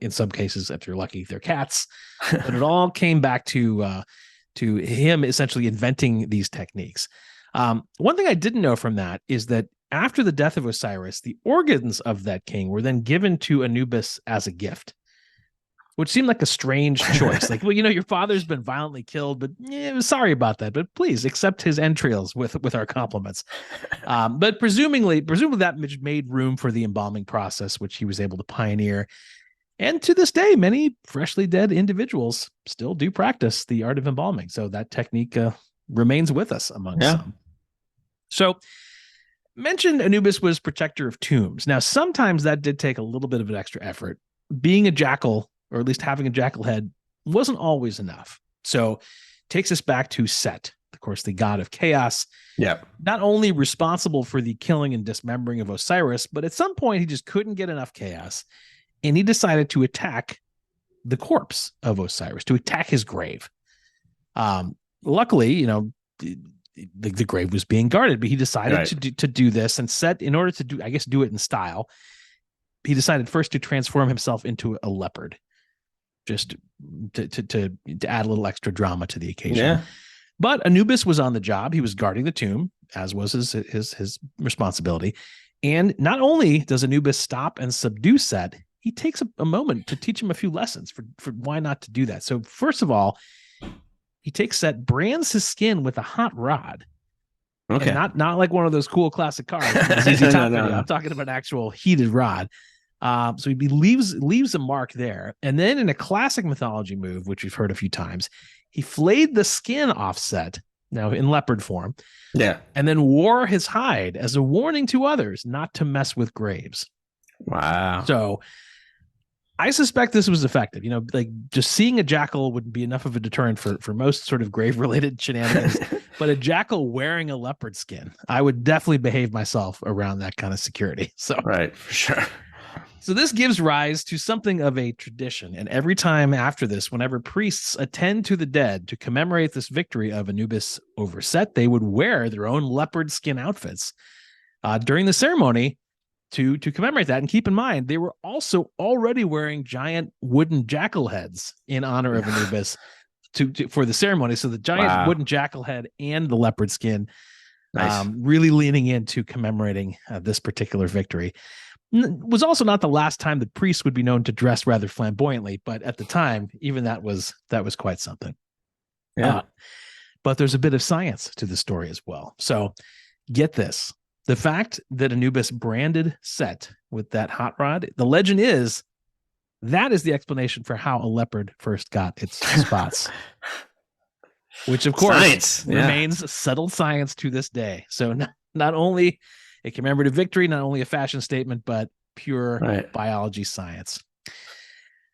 in some cases, if you're lucky, their cats. But it all came back to him essentially inventing these techniques. One thing I didn't know from that is that after the death of Osiris, the organs of that king were then given to Anubis as a gift, which seemed like a strange choice. Like, well, your father's been violently killed, but sorry about that. But please accept his entrails with our compliments. But presumably that made room for the embalming process, which he was able to pioneer. And to this day, many freshly dead individuals still do practice the art of embalming. So that technique remains with us among some. So mentioned Anubis was protector of tombs. Now, sometimes that did take a little bit of an extra effort. Being a jackal, or at least having a jackal head, wasn't always enough. So takes us back to Set, of course, the god of chaos. Yeah. Not only responsible for the killing and dismembering of Osiris, but at some point he just couldn't get enough chaos. And he decided to attack the corpse of Osiris, to attack his grave. Luckily, the grave was being guarded, but he decided to do this, and Set, in order to do it in style, he decided first to transform himself into a leopard, just to add a little extra drama to the occasion. Yeah. But Anubis was on the job. He was guarding the tomb, as was his responsibility. And not only does Anubis stop and subdue Set, he takes a moment to teach him a few lessons for why not to do that. So first of all, he takes Set, brands his skin with a hot rod. Okay. And not like one of those cool classic cars. No. I'm talking about an actual heated rod. So he leaves a mark there. And then in a classic mythology move, which we've heard a few times, he flayed the skin off Set, now in leopard form. Yeah. And then wore his hide as a warning to others not to mess with graves. Wow. So I suspect this was effective. Like just seeing a jackal wouldn't be enough of a deterrent for most sort of grave-related shenanigans. But a jackal wearing a leopard skin, I would definitely behave myself around that kind of security. So right, for sure. So this gives rise to something of a tradition. And every time after this, whenever priests attend to the dead to commemorate this victory of Anubis over Set, they would wear their own leopard skin outfits during the ceremony to commemorate that. And keep in mind, they were also already wearing giant wooden jackal heads in honor of Anubis for the ceremony. So the giant wooden jackal head and the leopard skin, really leaning into commemorating this particular victory. Was also not the last time the priests would be known to dress rather flamboyantly, but at the time, even that was quite something. Yeah. But there's a bit of science to the story as well. So get this. The fact that Anubis branded Set with that hot rod, the legend is that is the explanation for how a leopard first got its spots. Which, of course, remains settled science to this day. So not only a commemorative victory, not only a fashion statement, but pure biology science.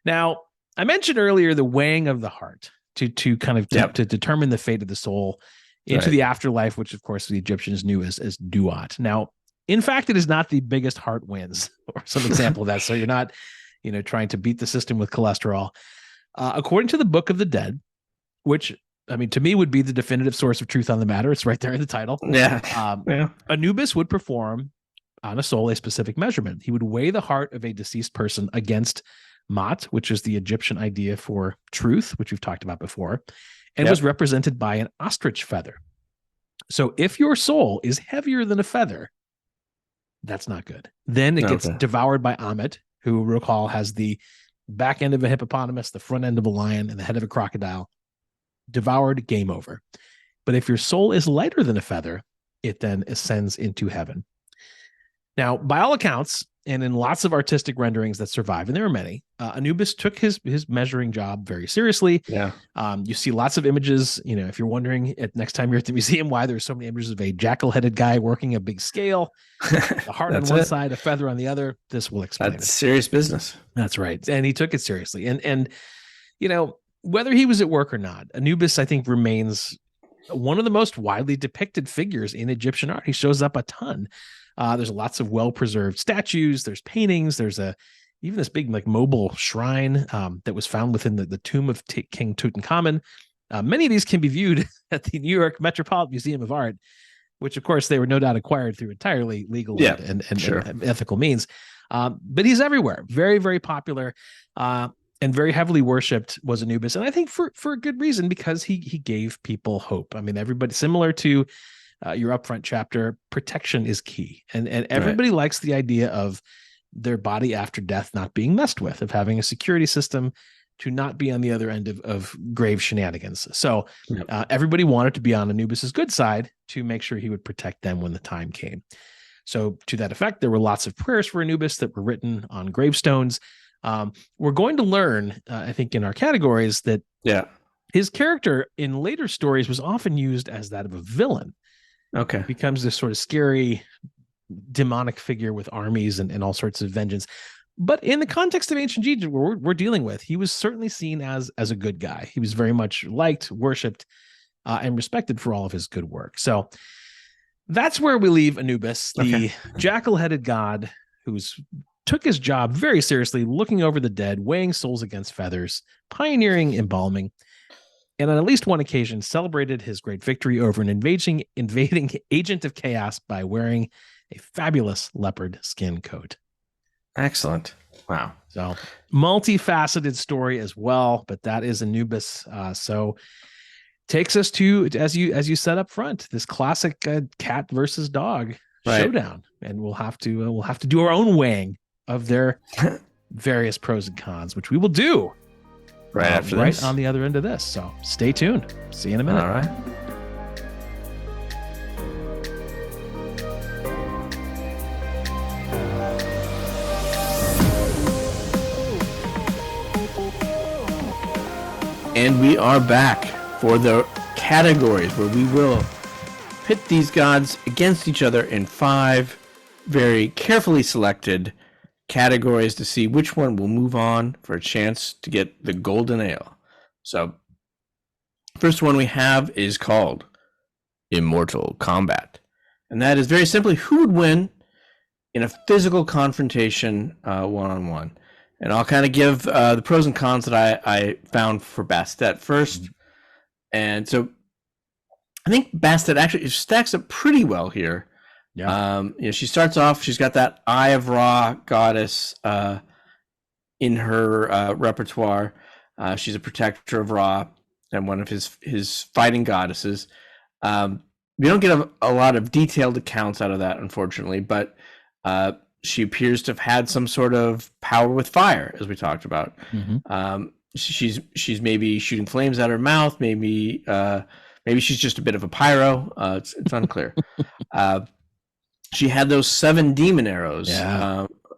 Now, I mentioned earlier the weighing of the heart to kind of to determine the fate of the soul into the afterlife, which of course the Egyptians knew as duat. Now, in fact, it is not the biggest heart wins or some example of that. So you're not, trying to beat the system with cholesterol. According to the Book of the Dead, which I mean, to me would be the definitive source of truth on the matter. It's right there in the title. Anubis would perform on a soul a specific measurement. He would weigh the heart of a deceased person against Mat, which is the Egyptian idea for truth, which we've talked about before, and was represented by an ostrich feather. So if your soul is heavier than a feather, that's not good. Then it gets devoured by Amet, who, recall, has the back end of a hippopotamus, the front end of a lion, and the head of a crocodile. Devoured, game over. But if your soul is lighter than a feather, it then ascends into heaven. Now, by all accounts, and in lots of artistic renderings that survive, and there are many, Anubis took his measuring job very seriously. You see lots of images. If you're wondering next time you're at the museum why there's so many images of a jackal-headed guy working a big scale, a heart on one side, a feather on the other, this will explain That's serious business. That's right. And he took it seriously. And whether he was at work or not, Anubis, I think, remains one of the most widely depicted figures in Egyptian art. He shows up a ton. There's lots of well-preserved statues. There's paintings. There's even this big mobile shrine that was found within the tomb of King Tutankhamun. Many of these can be viewed at the New York Metropolitan Museum of Art, which, of course, they were no doubt acquired through entirely legal and ethical means. But he's everywhere. Very, very popular. And very heavily worshipped was Anubis. And I think for a good reason, because he gave people hope. I mean, everybody, similar to your upfront chapter, protection is key. And everybody likes the idea of their body after death not being messed with, of having a security system to not be on the other end of grave shenanigans. So everybody wanted to be on Anubis's good side to make sure he would protect them when the time came. So to that effect, there were lots of prayers for Anubis that were written on gravestones. We're going to learn, I think, in our categories that his character in later stories was often used as that of a villain. He becomes this sort of scary, demonic figure with armies and all sorts of vengeance. But in the context of ancient Egypt, we're dealing with, he was certainly seen as a good guy. He was very much liked, worshipped, and respected for all of his good work. So that's where we leave Anubis, the jackal-headed god who's took his job very seriously, looking over the dead, weighing souls against feathers, pioneering embalming, and on at least one occasion celebrated his great victory over an invading agent of chaos by wearing a fabulous leopard skin coat. Excellent. Wow. So multifaceted story as well, but that is Anubis. So takes us to, as you said up front, this classic cat versus dog showdown, and we'll have to do our own weighing of their various pros and cons, which we will do after this, on the other end of this. So stay tuned. See you in a minute. All right. And we are back for the categories where we will pit these gods against each other in 5 very carefully selected categories to see which one will move on for a chance to get the golden ale. So, first one we have is called Immortal Combat. And that is very simply who would win in a physical confrontation one-on-one. And I'll kind of give the pros and cons that I found for Bastet first. And so I think Bastet actually stacks up pretty well here. She starts off, she's got that Eye of Ra goddess in her repertoire. She's a protector of Ra and one of his fighting goddesses. We don't get a lot of detailed accounts out of that, unfortunately, but she appears to have had some sort of power with fire, as we talked about. She's maybe shooting flames out of her mouth. Maybe she's just a bit of a pyro. It's unclear. She had those 7 demon arrows.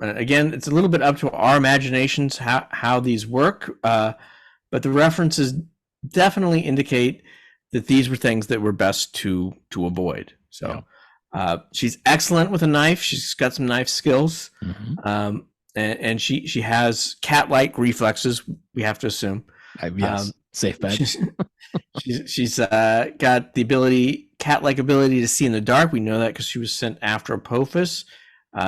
Again, it's a little bit up to our imaginations how these work, but the references definitely indicate that these were things that were best to avoid. So she's excellent with a knife. She's got some knife skills. and she has cat-like reflexes. We have to assume. Yes, safe bet. She's got the cat-like ability to see in the dark. We know that because she was sent after Apophis,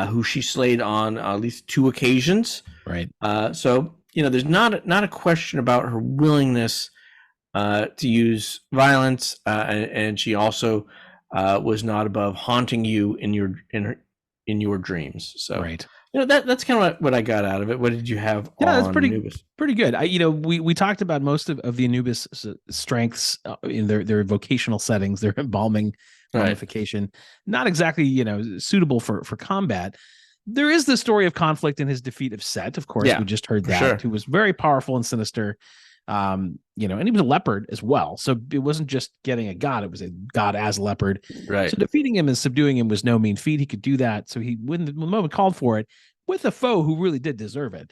who she slayed on at least 2 occasions. Right. So there's not a question about her willingness to use violence, and she also was not above haunting you in your dreams. So right. That's kind of what I got out of it. What did you have? Yeah, that's Anubis? pretty good. We talked about most of the Anubis strengths in their vocational settings, their embalming, mummification, not exactly suitable for combat. There is the story of conflict in his defeat of Set. Of course, we just heard that, sure. Who was very powerful and sinister. And he was a leopard as well. So it wasn't just getting a god; it was a god as a leopard. Right. So defeating him and subduing him was no mean feat. He could do that. So when the moment called for it, with a foe who really did deserve it,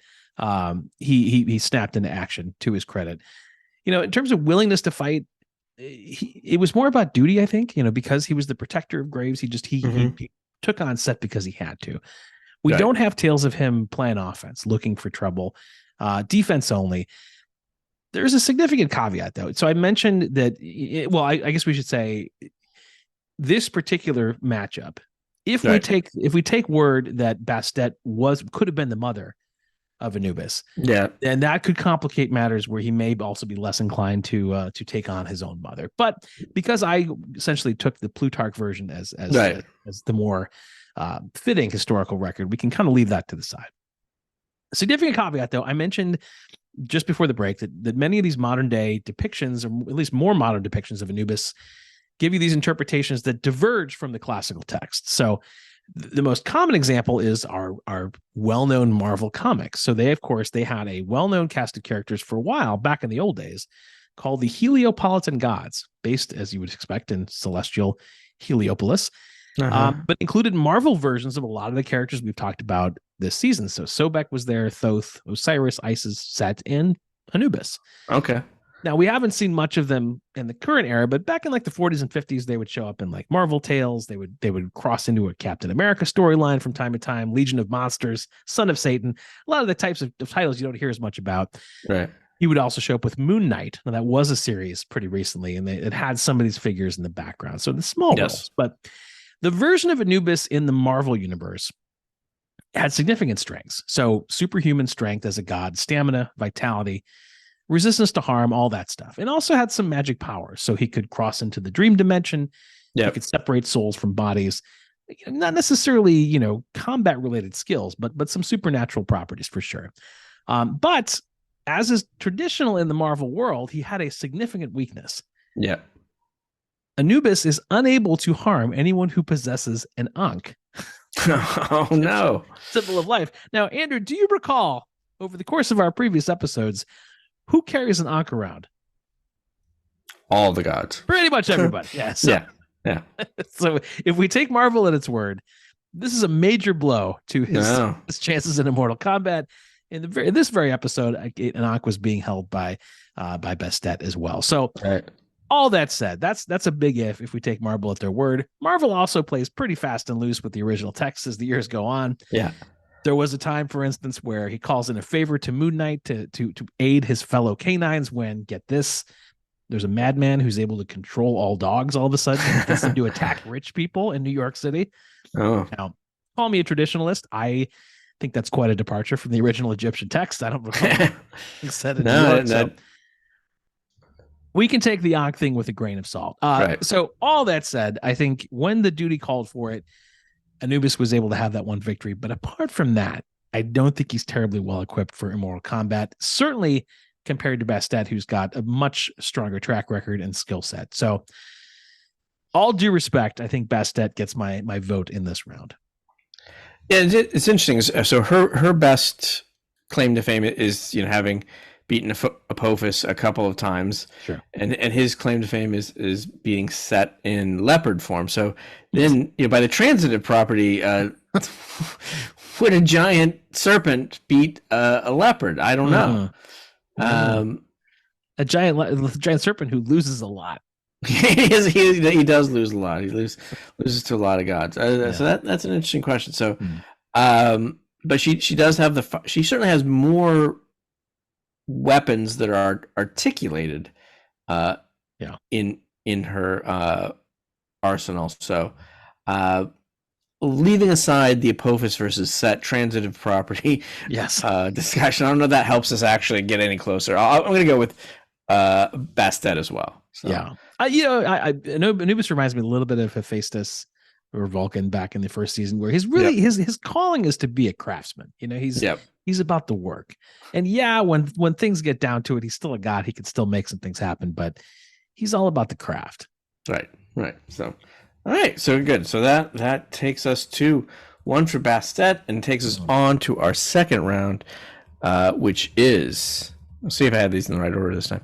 he snapped into action. To his credit, in terms of willingness to fight, it was more about duty. I think because he was the protector of graves. He took on Set because he had to. We don't have tales of him playing offense, looking for trouble, defense only. There's a significant caveat, though. So I mentioned that. I guess we should say this particular matchup. If we take word that Bastet could have been the mother of Anubis, then that could complicate matters where he may also be less inclined to take on his own mother. But because I essentially took the Plutarch version as the more fitting historical record, we can kind of leave that to the side. A significant caveat, though, I mentioned just before the break that many of these modern day depictions, or at least more modern depictions of Anubis, give you these interpretations that diverge from the classical text. So the most common example is our well-known Marvel comics. So they had a well-known cast of characters for a while back in the old days called the Heliopolitan gods, based, as you would expect, in celestial Heliopolis, but included Marvel versions of a lot of the characters we've talked about this season. So Sobek was there, Thoth, Osiris, Isis, Set, and Anubis. Okay. Now, we haven't seen much of them in the current era, but back in like the 40s and 50s, they would show up in like Marvel tales. They would cross into a Captain America storyline from time to time, Legion of Monsters, Son of Satan, a lot of the types of titles you don't hear as much about. Right. He would also show up with Moon Knight. Now, that was a series pretty recently, and it had some of these figures in the background. So the small roles, but the version of Anubis in the Marvel universe had significant strengths. So superhuman strength as a god, stamina, vitality, resistance to harm, all that stuff. And also had some magic powers. So he could cross into the dream dimension. He could separate souls from bodies. Not necessarily, combat related skills, but some supernatural properties for sure. But as is traditional in the Marvel world, he had a significant weakness. Yeah. Anubis is unable to harm anyone who possesses an Ankh. Oh, no. Symbol of life. Now, Andrew, do you recall over the course of our previous episodes, who carries an Ankh around? All the gods. Pretty much everybody. Yeah. So, yeah. So if we take Marvel at its word, this is a major blow to his chances in Immortal Kombat. In this very episode, an Ankh was being held by Bastet as well. So all that said, that's a big if we take Marvel at their word. Marvel also plays pretty fast and loose with the original text as the years go on. Yeah. There was a time, for instance, where he calls in a favor to Moon Knight to aid his fellow canines when, get this, there's a madman who's able to control all dogs all of a sudden and gets them to attack rich people in New York City. Oh. Now, call me a traditionalist. I think that's quite a departure from the original Egyptian text. I don't recall. Said in New York, so we can take the Ankh thing with a grain of salt. So all that said, I think when the duty called for it, Anubis was able to have that one victory. But apart from that, I don't think he's terribly well equipped for Immortal Kombat. Certainly compared to Bastet, who's got a much stronger track record and skill set. So all due respect, I think Bastet gets my vote in this round. Yeah, it's interesting. So her best claim to fame is having beaten Apophis a couple of times. Sure. And his claim to fame is being Set in leopard form. So then by the transitive property, would a giant serpent beat a leopard? I don't know. A giant serpent who loses a lot. he does lose a lot. He loses to a lot of gods. So that's an interesting question. So but she does have she certainly has more weapons that are articulated uh, Yeah. in her arsenal. So, leaving aside the Apophis versus Set transitive property Yes. discussion, I don't know if that helps us actually get any closer. I'm going to go with Bastet as well. So. Yeah. Anubis reminds me a little bit of Hephaestus or Vulcan back in the first season, where he's really his calling is to be a craftsman. He's about the work. And yeah, when things get down to it, he's still a god. He can still make some things happen, but he's all about the craft. Right. So, all right. So good. So that takes us to one for Bastet and takes us on to our second round, which is, let's see if I had these in the right order this time.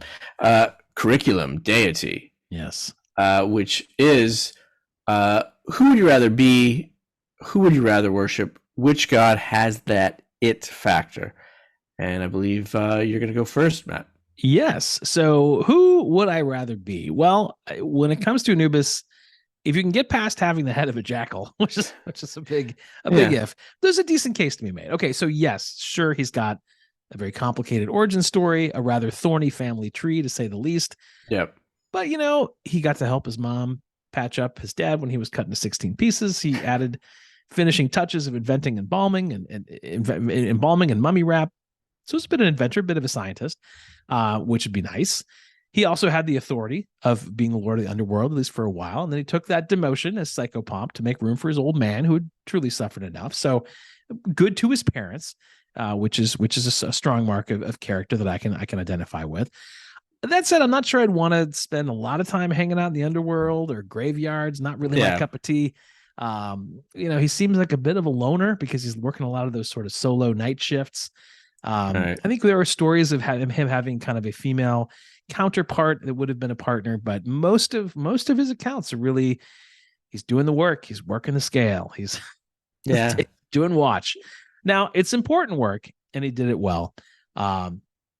Curriculum deity. Yes. Which is, who would you rather be? Who would you rather worship? Which god has that it factor? And I believe you're going to go first, Matt. Yes. So who would I rather be? Well, when it comes to Anubis, if you can get past having the head of a jackal, which is a big if, there's a decent case to be made. Okay, so yes, sure, he's got a very complicated origin story, a rather thorny family tree, to say the least. Yep. But he got to help his mom patch up his dad when he was cut into 16 pieces. He added finishing touches of inventing embalming and embalming and mummy wrap. So it's a bit of an inventor, a bit of a scientist, which would be nice. He also had the authority of being the lord of the underworld, at least for a while. And then he took that demotion as psychopomp to make room for his old man, who had truly suffered enough. So good to his parents, which is a strong mark of character that I can identify with. That said, I'm not sure I'd want to spend a lot of time hanging out in the underworld or graveyards. Not really my cup of tea. He seems like a bit of a loner because he's working a lot of those sort of solo night shifts. I think there are stories of him having kind of a female counterpart that would have been a partner, but most of his accounts are really, he's doing the work, he's working the scale, he's doing watch. Now, it's important work, and he did it well.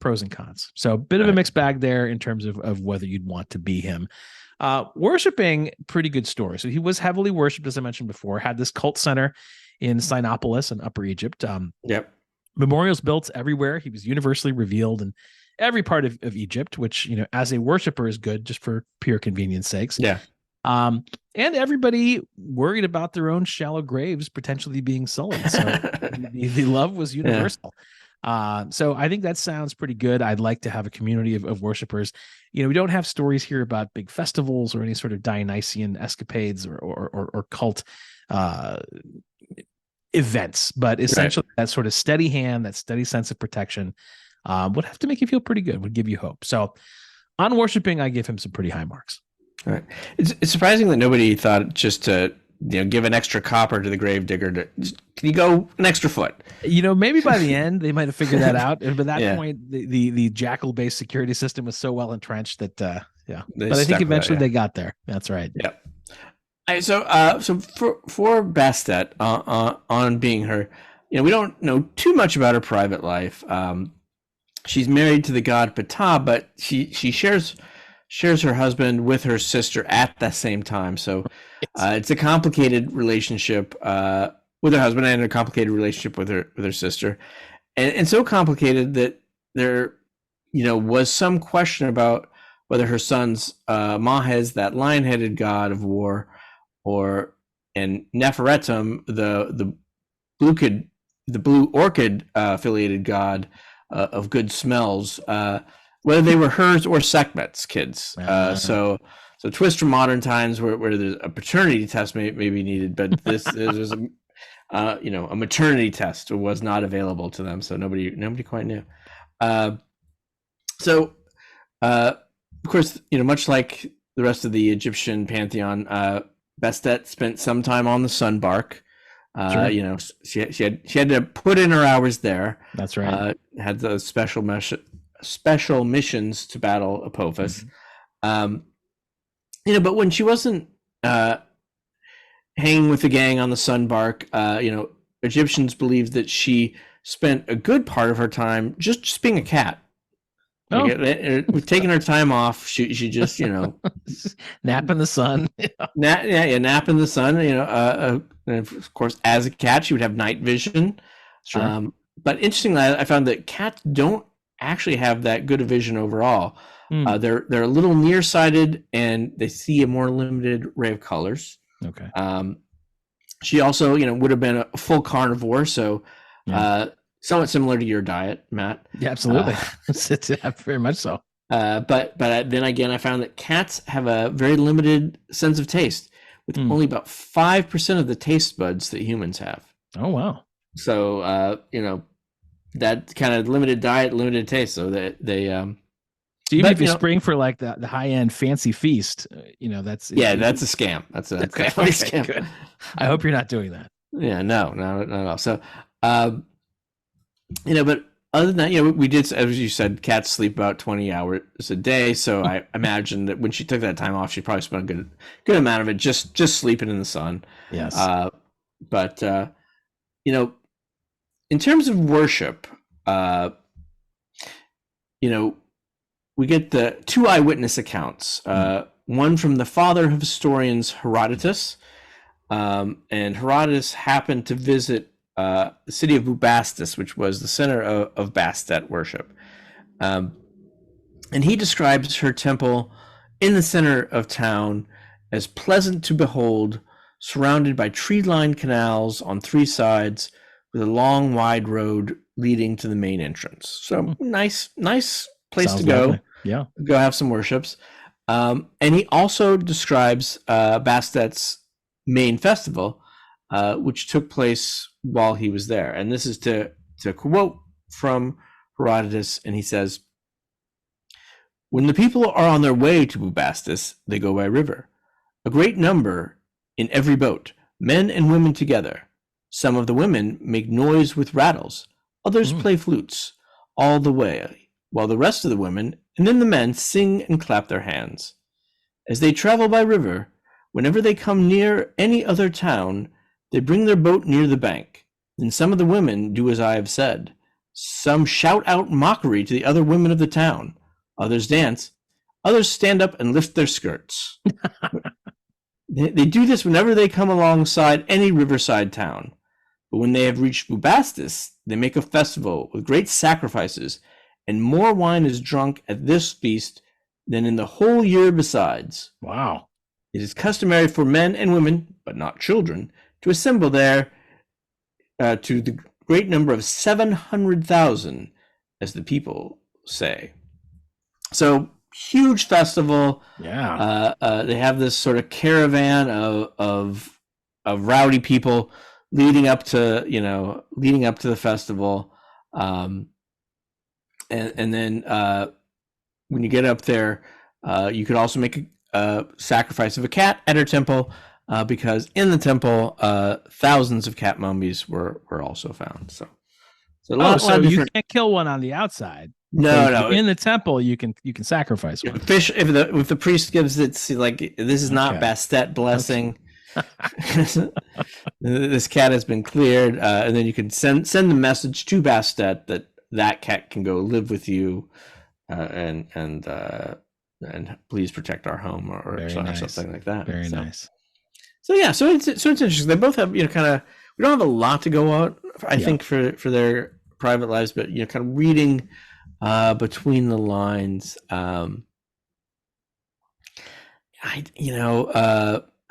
Pros and cons. So a bit of a mixed bag there in terms of whether you'd want to be him. Worshipping, pretty good story. So he was heavily worshipped, as I mentioned before, had this cult center in Sinopolis in Upper Egypt. Memorials built everywhere. He was universally revealed in every part of Egypt, which, as a worshiper is good just for pure convenience sakes. Yeah. And everybody worried about their own shallow graves potentially being sullied. So the love was universal. So I think that sounds pretty good. I'd like to have a community of worshipers. We don't have stories here about big festivals or any sort of Dionysian escapades or cult events, but essentially that sort of steady hand, that steady sense of protection would have to make you feel pretty good, would give you hope. So on worshipping, I give him some pretty high marks. All right. It's surprising that nobody thought just to give an extra copper to the gravedigger. Can you go an extra foot? Maybe by the end they might have figured that out. But at that point, the Jackal based security system was so well entrenched that But I think eventually they got there. That's right. Yeah. So for Bastet, on being her, we don't know too much about her private life. She's married to the god Ptah, but she shares her husband with her sister at the same time. So it's a complicated relationship with her husband and a complicated relationship with her sister, and so complicated that there was some question about whether her son's Mahez, that lion-headed god of war, and Neferetum, the blue orchid affiliated god of good smells, whether they were hers or Sekhmet's kids. So twist from modern times where there's a paternity test may be needed, but this is a maternity test was not available to them, so nobody quite knew. So of course, much like the rest of the Egyptian pantheon, Bastet spent some time on the Sunbark. Sure. She had to put in her hours there. That's right. Had those special missions to battle Apophis. Mm-hmm. But when she wasn't hanging with the gang on the Sunbark, Egyptians believed that she spent a good part of her time just being a cat. Taking her time off, she just nap in the sun. Nap in the sun. And of course, as a cat, she would have night vision, Sure. But interestingly, I found that cats don't actually have that good a vision overall. They're a little nearsighted, and they see a more limited array of colors. Okay. She also, would have been a full carnivore, so somewhat similar to your diet, Matt. Yeah, absolutely. Very much so. But then again, I found that cats have a very limited sense of taste, with only about 5% of the taste buds that humans have. Oh, wow. So, that kind of limited diet, limited taste. So that they, so even if you spring for like the high end fancy feast, that's that's a scam. That's definitely a scam. Good. I hope you're not doing that. Yeah, no, not at all. So, but other than that, we did, as you said, cats sleep about 20 hours a day. So I imagine that when she took that time off, she probably spent a good amount of it just sleeping in the sun. Yes. But in terms of worship, we get the two eyewitness accounts. One from the father of historians, Herodotus, and Herodotus happened to visit the city of Bubastis, which was the center of Bastet worship. And he describes her temple in the center of town as pleasant to behold, surrounded by tree-lined canals on three sides, with a long, wide road leading to the main entrance. So nice place to go. Lovely. Yeah, go have some worships. And he also describes Bastet's main festival, which took place while he was there. And this is to quote from Herodotus, and he says, "When the people are on their way to Bubastis, they go by river. A great number in every boat, men and women together. Some of the women make noise with rattles, others play flutes, all the way, while the rest of the women and then the men sing and clap their hands. As they travel by river, whenever they come near any other town, they bring their boat near the bank. Then some of the women do as I have said. Some shout out mockery to the other women of the town. Others dance. Others stand up and lift their skirts." They do this whenever they come alongside any riverside town. But when they have reached Bubastis, they make a festival with great sacrifices, and more wine is drunk at this feast than in the whole year besides. Wow. It is customary for men and women, but not children, to assemble there to the great number of 700,000, as the people say. So, huge festival. Yeah. They have this sort of caravan of rowdy people leading up to the festival, and then when you get up there, you could also make a sacrifice of a cat at her temple, because in the temple, thousands of cat mummies were also found. So a lot of you can't kill one on the outside. No. In the temple, you can sacrifice one. Fish, if the priest gives it, like, this is not Bastet blessing. Okay. This cat has been cleared, and then you can send the message to Bastet that cat can go live with you, and please protect our home, or something like that. Very nice. So yeah, so it's interesting. They both have kind of, we don't have a lot to go out, I think, for their private lives, but kind of reading between the lines,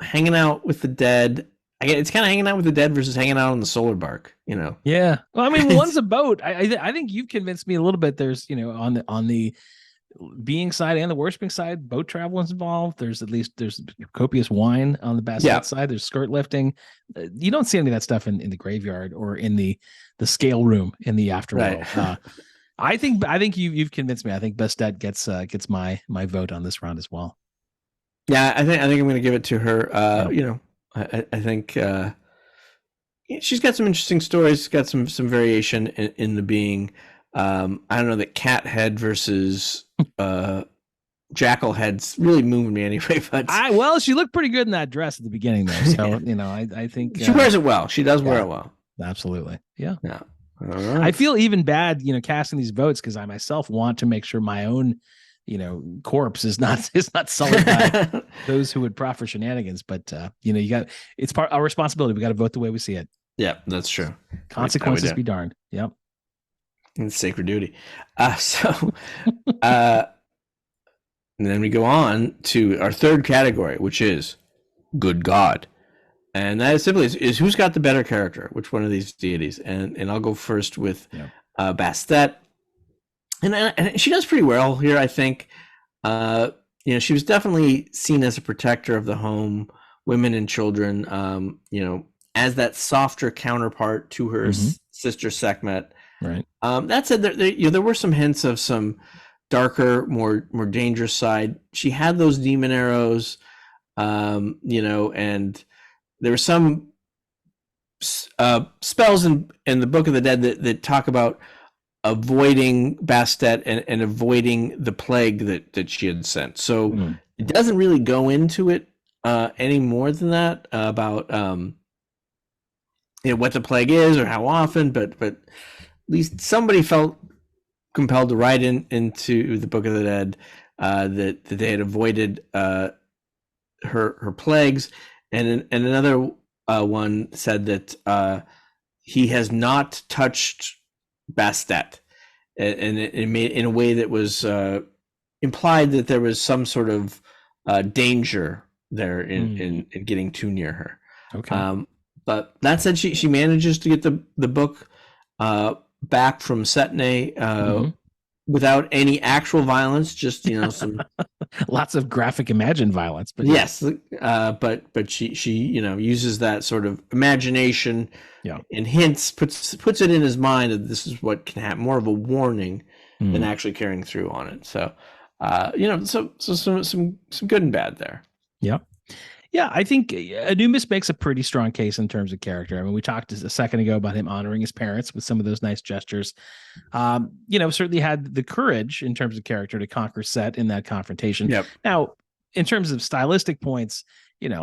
hanging out with the dead. It's kind of hanging out with the dead versus hanging out on the solar bark, Yeah. Well, I mean, one's a boat. I think you've convinced me a little bit. There's, on the being side and the worshiping side, boat travel is involved. There's copious wine on the Bastet side. There's skirt lifting. You don't see any of that stuff in the graveyard or in the scale room in the afterworld. Right. I think you've convinced me. I think Bastet gets my vote on this round as well. Yeah, I think I'm going to give it to her. I think she's got some interesting stories. Got some variation in the being. I don't know that cat head versus jackal heads really moved me anyway. But she looked pretty good in that dress at the beginning there. So I think she wears it well. She does wear it well. Absolutely. Yeah. Yeah. Right. I feel even bad, casting these votes, because I myself want to make sure my own, corpse is not sullied by those who would proffer shenanigans. But it's part of our responsibility. We got to vote the way we see it. Yeah, that's true. Consequences be darned. Yep. It's sacred duty. Uh, and then we go on to our third category, which is good God. And that is simply is who's got the better character, which one of these deities? And I'll go first with Bastet. And she does pretty well here, I think. She was definitely seen as a protector of the home, women and children, as that softer counterpart to her sister Sekhmet. Right. That said, there were some hints of some darker, more dangerous side. She had those demon arrows, and there were some spells in the Book of the Dead that talk about avoiding Bastet and avoiding the plague that she had sent. So it doesn't really go into it any more than that about what the plague is or how often, but at least somebody felt compelled to write into the Book of the Dead that they had avoided her plagues, and another one said that he has not touched Bastet, and it made in a way that was implied that there was some sort of danger there in getting too near her. Okay. But that said, she manages to get the book back from Setne without any actual violence, just some lots of graphic imagined violence. But yes, but she uses that sort of imagination and hints, puts it in his mind that this is what can happen, more of a warning than actually carrying through on it. So so some good and bad there. Yep. Yeah, I think Anubis makes a pretty strong case in terms of character. I mean, we talked a second ago about him honoring his parents with some of those nice gestures. Certainly had the courage in terms of character to conquer Set in that confrontation. Yep. Now, in terms of stylistic points,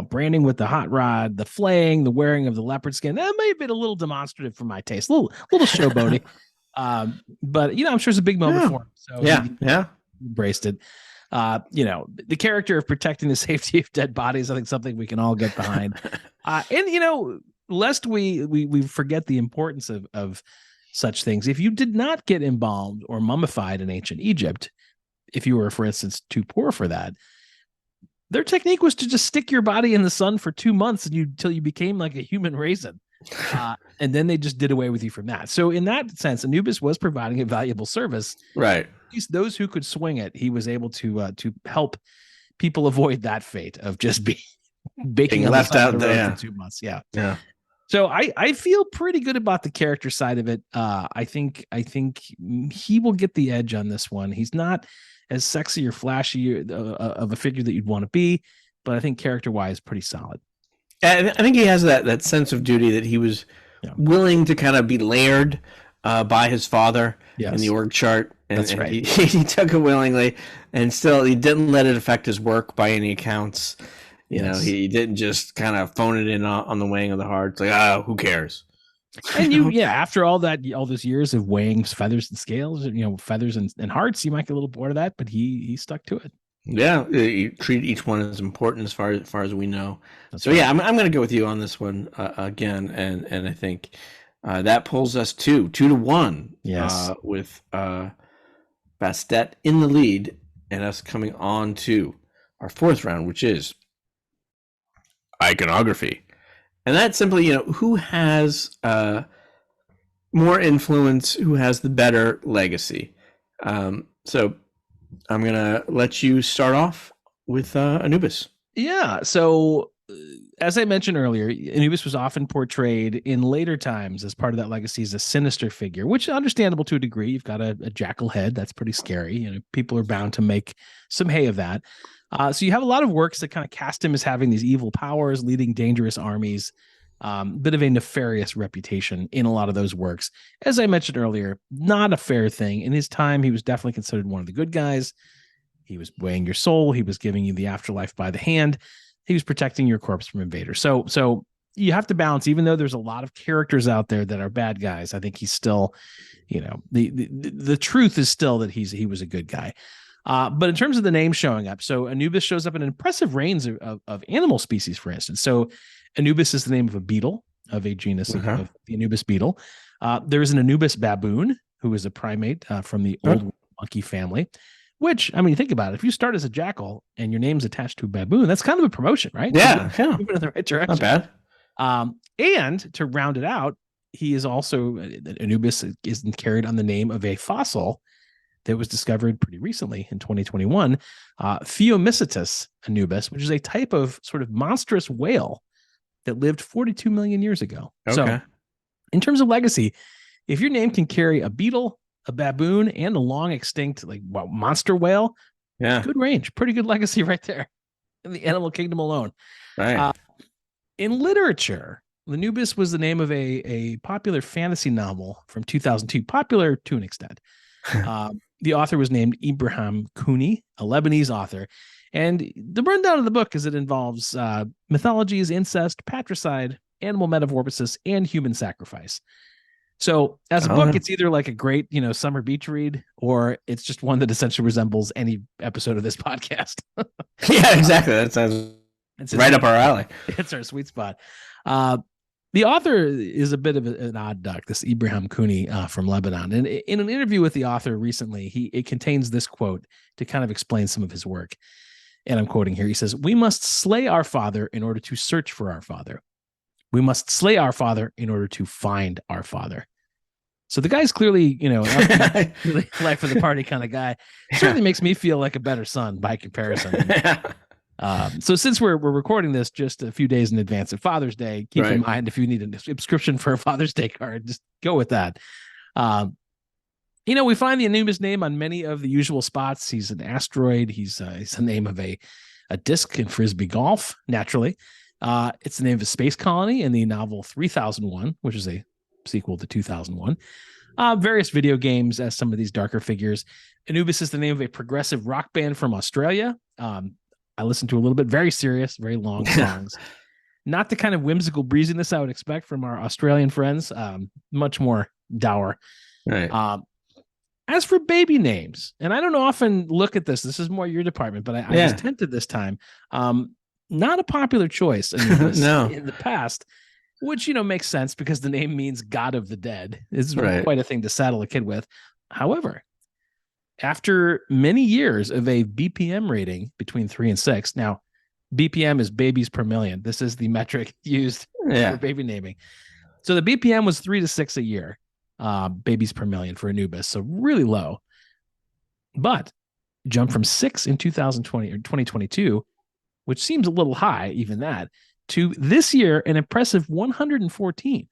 branding with the hot rod, the flaying, the wearing of the leopard skin, that may have been a little demonstrative for my taste, a little showboaty. But I'm sure it's a big moment for him. So he embraced it. The character of protecting the safety of dead bodies, I think something we can all get behind. Lest we forget the importance of such things. If you did not get embalmed or mummified in ancient Egypt, if you were, for instance, too poor for that, their technique was to just stick your body in the sun for 2 months until you became like a human raisin. And then they just did away with you from that. So in that sense, Anubis was providing a valuable service. Right. At least those who could swing it, he was able to help people avoid that fate of just being left out there for 2 months. Yeah. Yeah. So I feel pretty good about the character side of it. I think he will get the edge on this one. He's not as sexy or flashy of a figure that you'd want to be, but I think character-wise, pretty solid. I think he has that sense of duty that he was willing to kind of be layered by his father in the org chart. And, That's right. He took it willingly, and still he didn't let it affect his work by any accounts. He didn't just kind of phone it in on the weighing of the heart. It's like, who cares? And after all those years of weighing feathers and scales, feathers and hearts, you might get a little bored of that, but he stuck to it. Yeah, you treat each one as important as far as we know. That's right. I'm going to go with you on this one again, and I think that pulls us 2-1. Yes, with Bastet in the lead, and us coming on to our fourth round, which is iconography, and that's simply who has more influence, who has the better legacy. So I'm going to let you start off with Anubis. Yeah. So as I mentioned earlier, Anubis was often portrayed in later times as part of that legacy as a sinister figure, which is understandable to a degree. You've got a jackal head. That's pretty scary. People are bound to make some hay of that. So you have a lot of works that kind of cast him as having these evil powers, leading dangerous armies, bit of a nefarious reputation in a lot of those works. As I mentioned earlier, not a fair thing. In his time, he was definitely considered one of the good guys. He was weighing your soul. He was giving you the afterlife by the hand. He was protecting your corpse from invaders. So you have to balance, even though there's a lot of characters out there that are bad guys. I think he's still, the truth is still that he was a good guy. But in terms of the name showing up, so Anubis shows up in an impressive range of animal species, for instance. So Anubis is the name of a beetle. of a genus Okay. of the Anubis beetle. There is an Anubis baboon, who is a primate from the old monkey family. Which, I mean, think about it. If you start as a jackal and your name's attached to a baboon, that's kind of a promotion, right? Yeah, Moving in the right direction. Not bad. And to round it out, he is also Anubis is carried on the name of a fossil that was discovered pretty recently in 2021, Pheomycetus anubis, which is a type of sort of monstrous whale that lived 42 million years ago. Okay. So, in terms of legacy, if your name can carry a beetle, a baboon, and a long extinct monster whale, good range, pretty good legacy right there in the animal kingdom alone. Right. In literature, Anubis was the name of a popular fantasy novel from 2002, popular to an extent. The author was named Ibrahim Cooney, a Lebanese author. And the rundown of the book is it involves mythologies, incest, patricide, animal metamorphosis, and human sacrifice. So as a book, it's either like a great, summer beach read, or it's just one that essentially resembles any episode of this podcast. Yeah, exactly. That sounds right up our alley. It's our sweet spot. The author is a bit of an odd duck, this Ibrahim Cooney from Lebanon. And in an interview with the author recently, it contains this quote to kind of explain some of his work. And I'm quoting here. He says, "We must slay our father in order to search for our father. We must slay our father in order to find our father." So the guy's clearly, really life of the party kind of guy. Certainly makes me feel like a better son by comparison. So since we're recording this just a few days in advance of Father's Day, keep in mind, if you need a subscription for a Father's Day card, just go with that. We find the Anubis name on many of the usual spots. He's an asteroid. He's the name of a disc in Frisbee golf, naturally. It's the name of a space colony in the novel 3001, which is a sequel to 2001. Various video games as some of these darker figures. Anubis is the name of a progressive rock band from Australia. I listened to a little bit, very serious, very long songs. Not the kind of whimsical breeziness I would expect from our Australian friends. Much more dour. Right. As for baby names, and I don't often look at this. This is more your department, but I was tempted this time. Not a popular choice no. in the past, which makes sense because the name means God of the Dead. It's quite a thing to saddle a kid with. However, after many years of a BPM rating between 3 and 6, now BPM is babies per million. This is the metric used for baby naming. So the BPM was 3 to 6 a year, babies per million for Anubis. So really low, but jumped from 6 in 2020 or 2022, which seems a little high, even that, to this year, an impressive 114.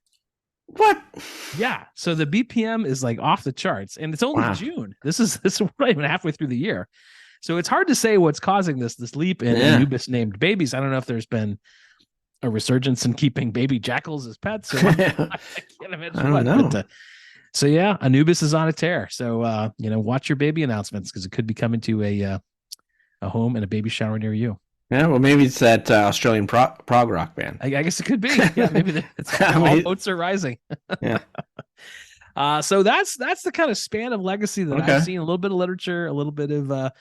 What? Yeah. So the BPM is like off the charts, and it's only June. This is not even halfway through the year. So it's hard to say what's causing this leap in Anubis named babies. I don't know if there's been a resurgence in keeping baby jackals as pets. Or I can't imagine what. But, so yeah, Anubis is on a tear. So watch your baby announcements because it could be coming to a home and a baby shower near you. Yeah, well, maybe it's that Australian prog rock band. I guess it could be. Yeah, maybe all boats are rising. Yeah. So that's the kind of span of legacy that I've seen. A little bit of literature, a little bit of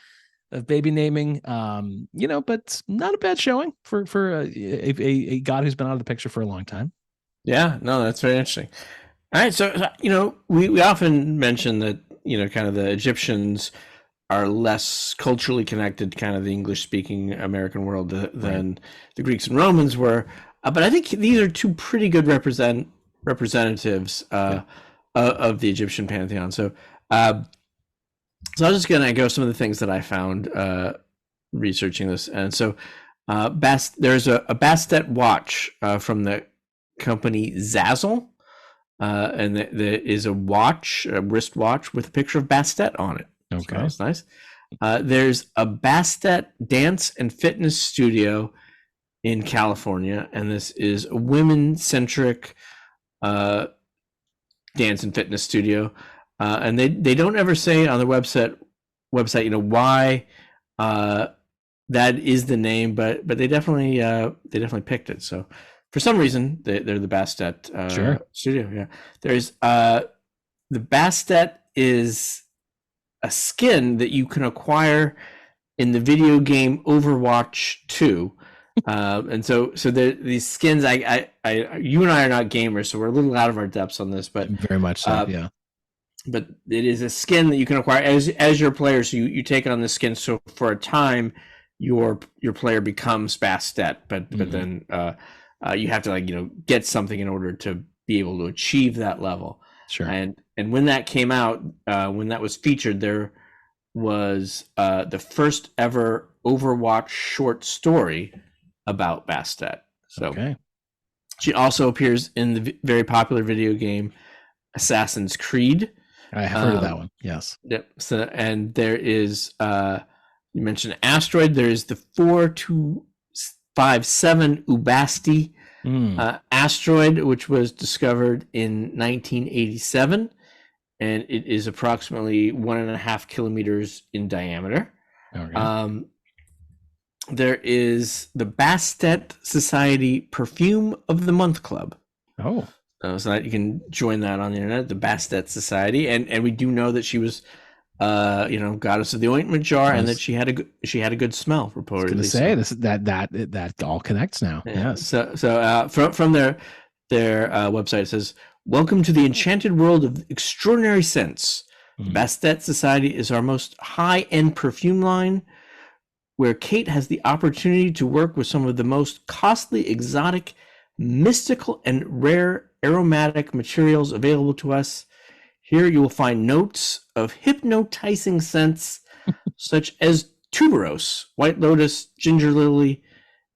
baby naming. But not a bad showing for a god who's been out of the picture for a long time. Yeah, no, that's very interesting. All right, so we often mention that kind of the Egyptians are less culturally connected, kind of the English-speaking American world than the Greeks and Romans were. But I think these are two pretty good representatives of the Egyptian pantheon. So I was just going to go some of the things that I found researching this. And so there's a Bastet watch from the company Zazzle. And there is a wristwatch with a picture of Bastet on it. Okay, so that's nice. There's a Bastet dance and fitness studio in California, and this is a women-centric dance and fitness studio. And they don't ever say on their website, why that is the name, but they definitely picked it. So for some reason, they're the Bastet studio. Yeah, there's the Bastet is a skin that you can acquire in the video game Overwatch 2. And so these skins, you and I are not gamers, so we're a little out of our depths on this, but Very much so. Yeah. but it is a skin that you can acquire as your player. So you take on the skin. So for a time, your player becomes Bastet, but then you have to get something in order to be able to achieve that level. Sure. And when that came out, when that was featured, there was the first ever Overwatch short story about Bastet. So she also appears in the very popular video game Assassin's Creed. I have heard of that one. Yes. Yep. So, and there is you mentioned asteroid. There is the 4257 Ubasti asteroid, which was discovered in 1987, and it is approximately 1.5 kilometers in diameter. Okay. There is the Bastet Society Perfume of the Month Club. Oh. So that you can join that on the internet, the Bastet Society, and we do know that she was, goddess of the ointment jar, and that she had a good smell. Reportedly, I was going to say that all connects now. Yeah. Yes. So from their website, it says, "Welcome to the enchanted world of extraordinary scents. The Bastet Society is our most high-end perfume line, where Kate has the opportunity to work with some of the most costly, exotic, mystical, and rare aromatic materials available to us. Here you will find notes of hypnotizing scents such as tuberose, white lotus, ginger lily,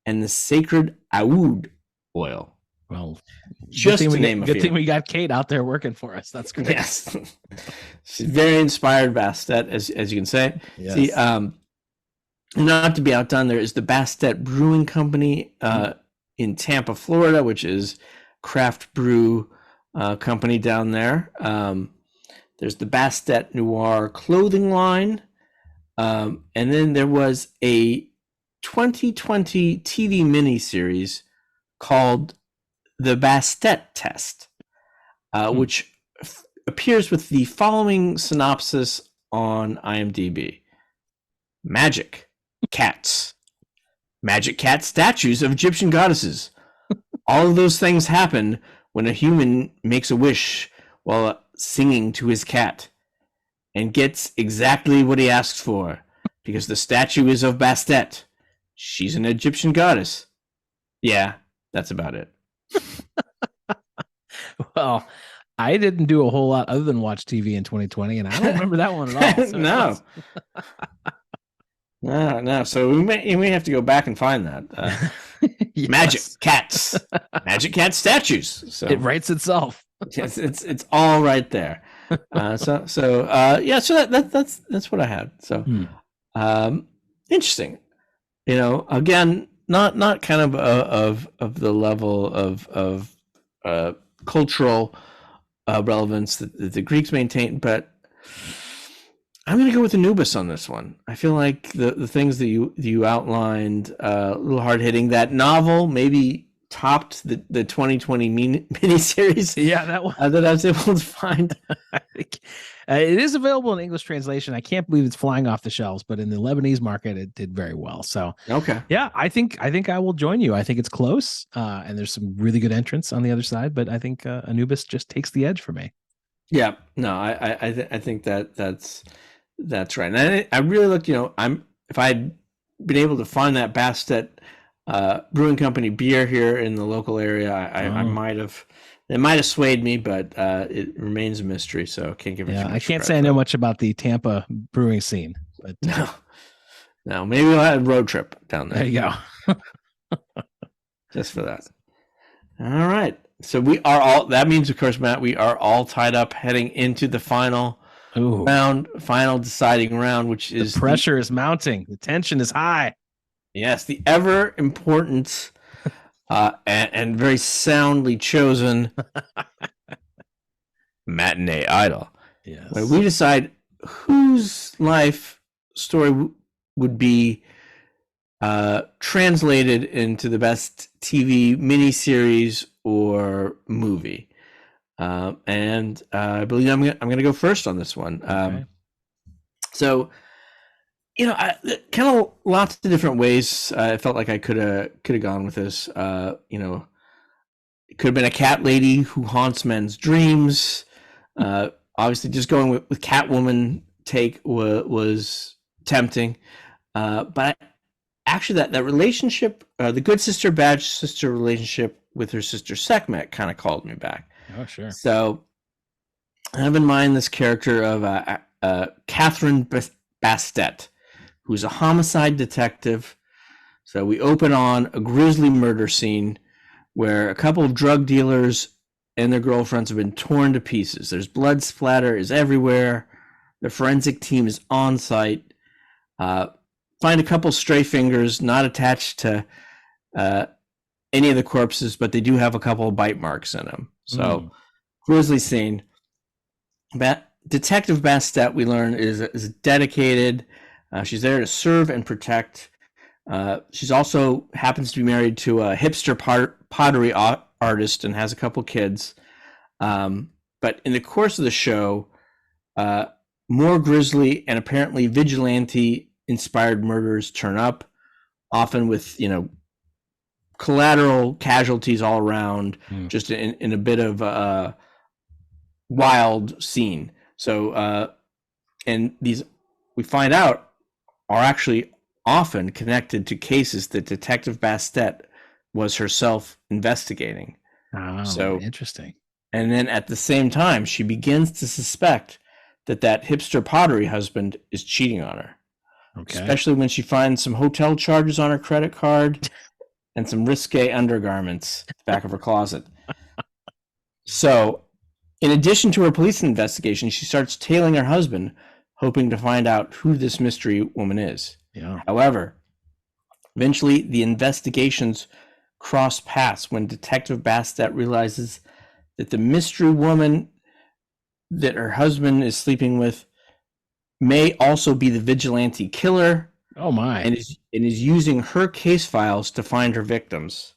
and the sacred oud oil." Well, just to name a few. Good thing we got Kate out there working for us. That's great. Yes. She's very inspired Bastet, as you can say. Yes. See, not to be outdone, there is the Bastet Brewing Company in Tampa, Florida, which is craft brew company down there. There's the Bastet Noir clothing line. And then there was a 2020 TV miniseries called The Bastet Test, which appears with the following synopsis on IMDb. Magic cat statues of Egyptian goddesses. All of those things happen when a human makes a wish while singing to his cat and gets exactly what he asks for, because the statue is of Bastet. She's an Egyptian goddess. Yeah, that's about it. Well, I didn't do a whole lot other than watch TV in 2020, and I don't remember that one at all. So No. So we may have to go back and find that. Yes. Magic cat statues. So it writes itself. Yes, it's all right there. So that's what I had. So interesting. Again, not kind of the level of cultural relevance that the Greeks maintained, but I'm going to go with Anubis on this one. I feel like the things that you outlined, a little hard hitting. That novel maybe topped the 2020 miniseries. Yeah, that one that I was able to find. I think it is available in English translation. I can't believe it's flying off the shelves, but in the Lebanese market, it did very well. So okay, yeah, I think I will join you. I think it's close, and there's some really good entrants on the other side, but I think Anubis just takes the edge for me. Yeah, no, I think that's right. And I really looked, if I had been able to find that Bastet Brewing Company beer here in the local area, I might have. It might have swayed me, but it remains a mystery, so can't give it. Yeah, I can't say I know much about the Tampa brewing scene, but no, maybe we'll have a road trip down there. There you go, just for that. All right, so we are all. That means, of course, Matt, we are all tied up heading into the final final deciding round, which is the pressure is mounting, the tension is high. Yes, the ever important. And very soundly chosen matinee idol. Yes. Where we decide whose life story would be translated into the best TV miniseries or movie. And I believe I'm going to go first on this one. Okay. So Kind of lots of different ways. I felt like I could have gone with this. It could have been a cat lady who haunts men's dreams. Obviously, just going with Catwoman take was tempting. But actually, that relationship, the good sister, bad sister relationship with her sister Sekhmet, kind of called me back. Oh, sure. So I have in mind this character of Catherine Bastet, who's a homicide detective. So we open on a grisly murder scene where a couple of drug dealers and their girlfriends have been torn to pieces. There's blood splatter is everywhere. The forensic team is on site. Find a couple stray fingers not attached to any of the corpses, but they do have a couple of bite marks in them. So grisly scene. Detective Bastet, we learn, is dedicated. She's there to serve and protect. She's also happens to be married to a hipster pottery artist and has a couple kids. But in the course of the show, more grisly and apparently vigilante-inspired murders turn up, often with collateral casualties all around, just in a bit of a wild scene. So, and these we find out are actually often connected to cases that Detective Bastet was herself investigating. Oh, so interesting. And then at the same time, she begins to suspect that hipster pottery husband is cheating on her. Okay. Especially when she finds some hotel charges on her credit card and some risque undergarments back of her closet. So, in addition to her police investigation, she starts tailing her husband, hoping to find out who this mystery woman is. Yeah. However, eventually the investigations cross paths when Detective Bastet realizes that the mystery woman that her husband is sleeping with may also be the vigilante killer. Oh my! And is using her case files to find her victims.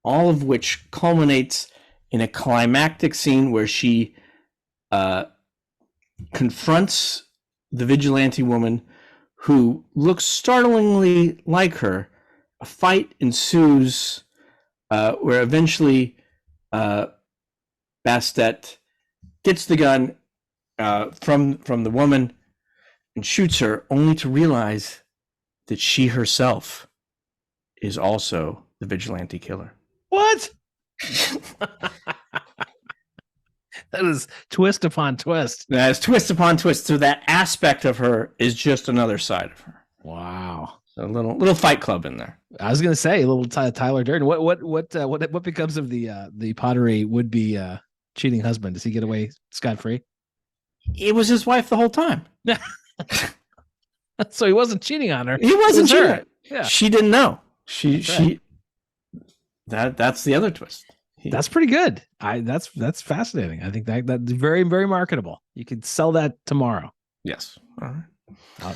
All of which culminates in a climactic scene where she confronts the vigilante woman, who looks startlingly like her. A fight ensues, where eventually Bastet gets the gun from the woman and shoots her, only to realize that she herself is also the vigilante killer. What? That is twist upon twist. That is twist upon twist. So that aspect of her is just another side of her. Wow. So a little Fight Club in there. I was going to say a little Tyler Durden. What becomes of the pottery would be cheating husband? Does he get away scot-free? It was his wife the whole time. So he wasn't cheating on her. He wasn't cheating. Her. Yeah. She didn't know. That's the other twist. That's pretty good. That's fascinating. I think that's very, very marketable. You could sell that tomorrow. Yes. All right.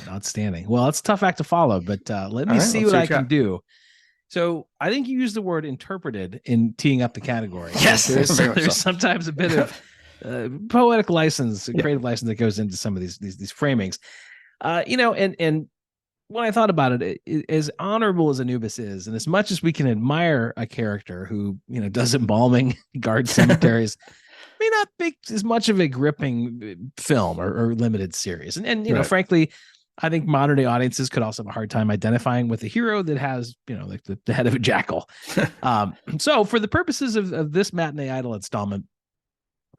Outstanding. Well, it's a tough act to follow, but let me see what I can do. So I think you used the word interpreted in teeing up the category. Yes. There's sometimes a bit of poetic license, creative license that goes into some of these framings. And when I thought about it, as honorable as Anubis is, and as much as we can admire a character who, does embalming, guards cemeteries, may not be as much of a gripping film or limited series. And right. Frankly, I think modern day audiences could also have a hard time identifying with a hero that has, like the head of a jackal. So for the purposes of this Matinee Idol installment,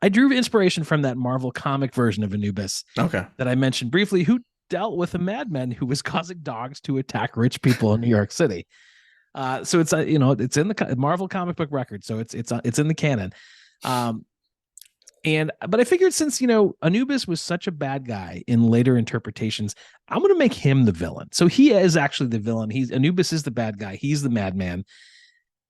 I drew inspiration from that Marvel comic version of Anubis that I mentioned briefly, who dealt with a madman who was causing dogs to attack rich people in New York City. So it's it's in the Marvel comic book record, so it's in the canon. But I figured since Anubis was such a bad guy in later interpretations, I'm going to make him the villain. So he is actually the villain. Anubis is the bad guy. He's the madman.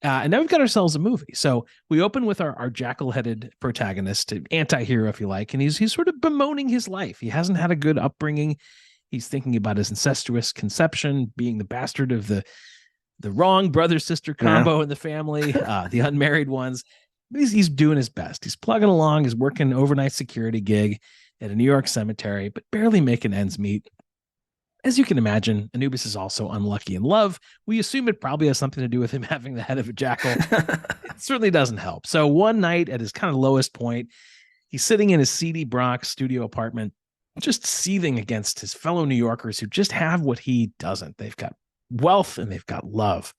And now we've got ourselves a movie. So we open with our jackal-headed protagonist, anti-hero, if you like, and he's sort of bemoaning his life. He hasn't had a good upbringing. He's thinking about his incestuous conception, being the bastard of the wrong brother-sister combo in the family, the unmarried ones. But he's doing his best. He's plugging along. He's working an overnight security gig at a New York cemetery, but barely making ends meet. As you can imagine, Anubis is also unlucky in love. We assume it probably has something to do with him having the head of a jackal. It certainly doesn't help. So one night at his kind of lowest point, he's sitting in his seedy Bronx studio apartment, just seething against his fellow New Yorkers who just have what he doesn't. They've got wealth and they've got love.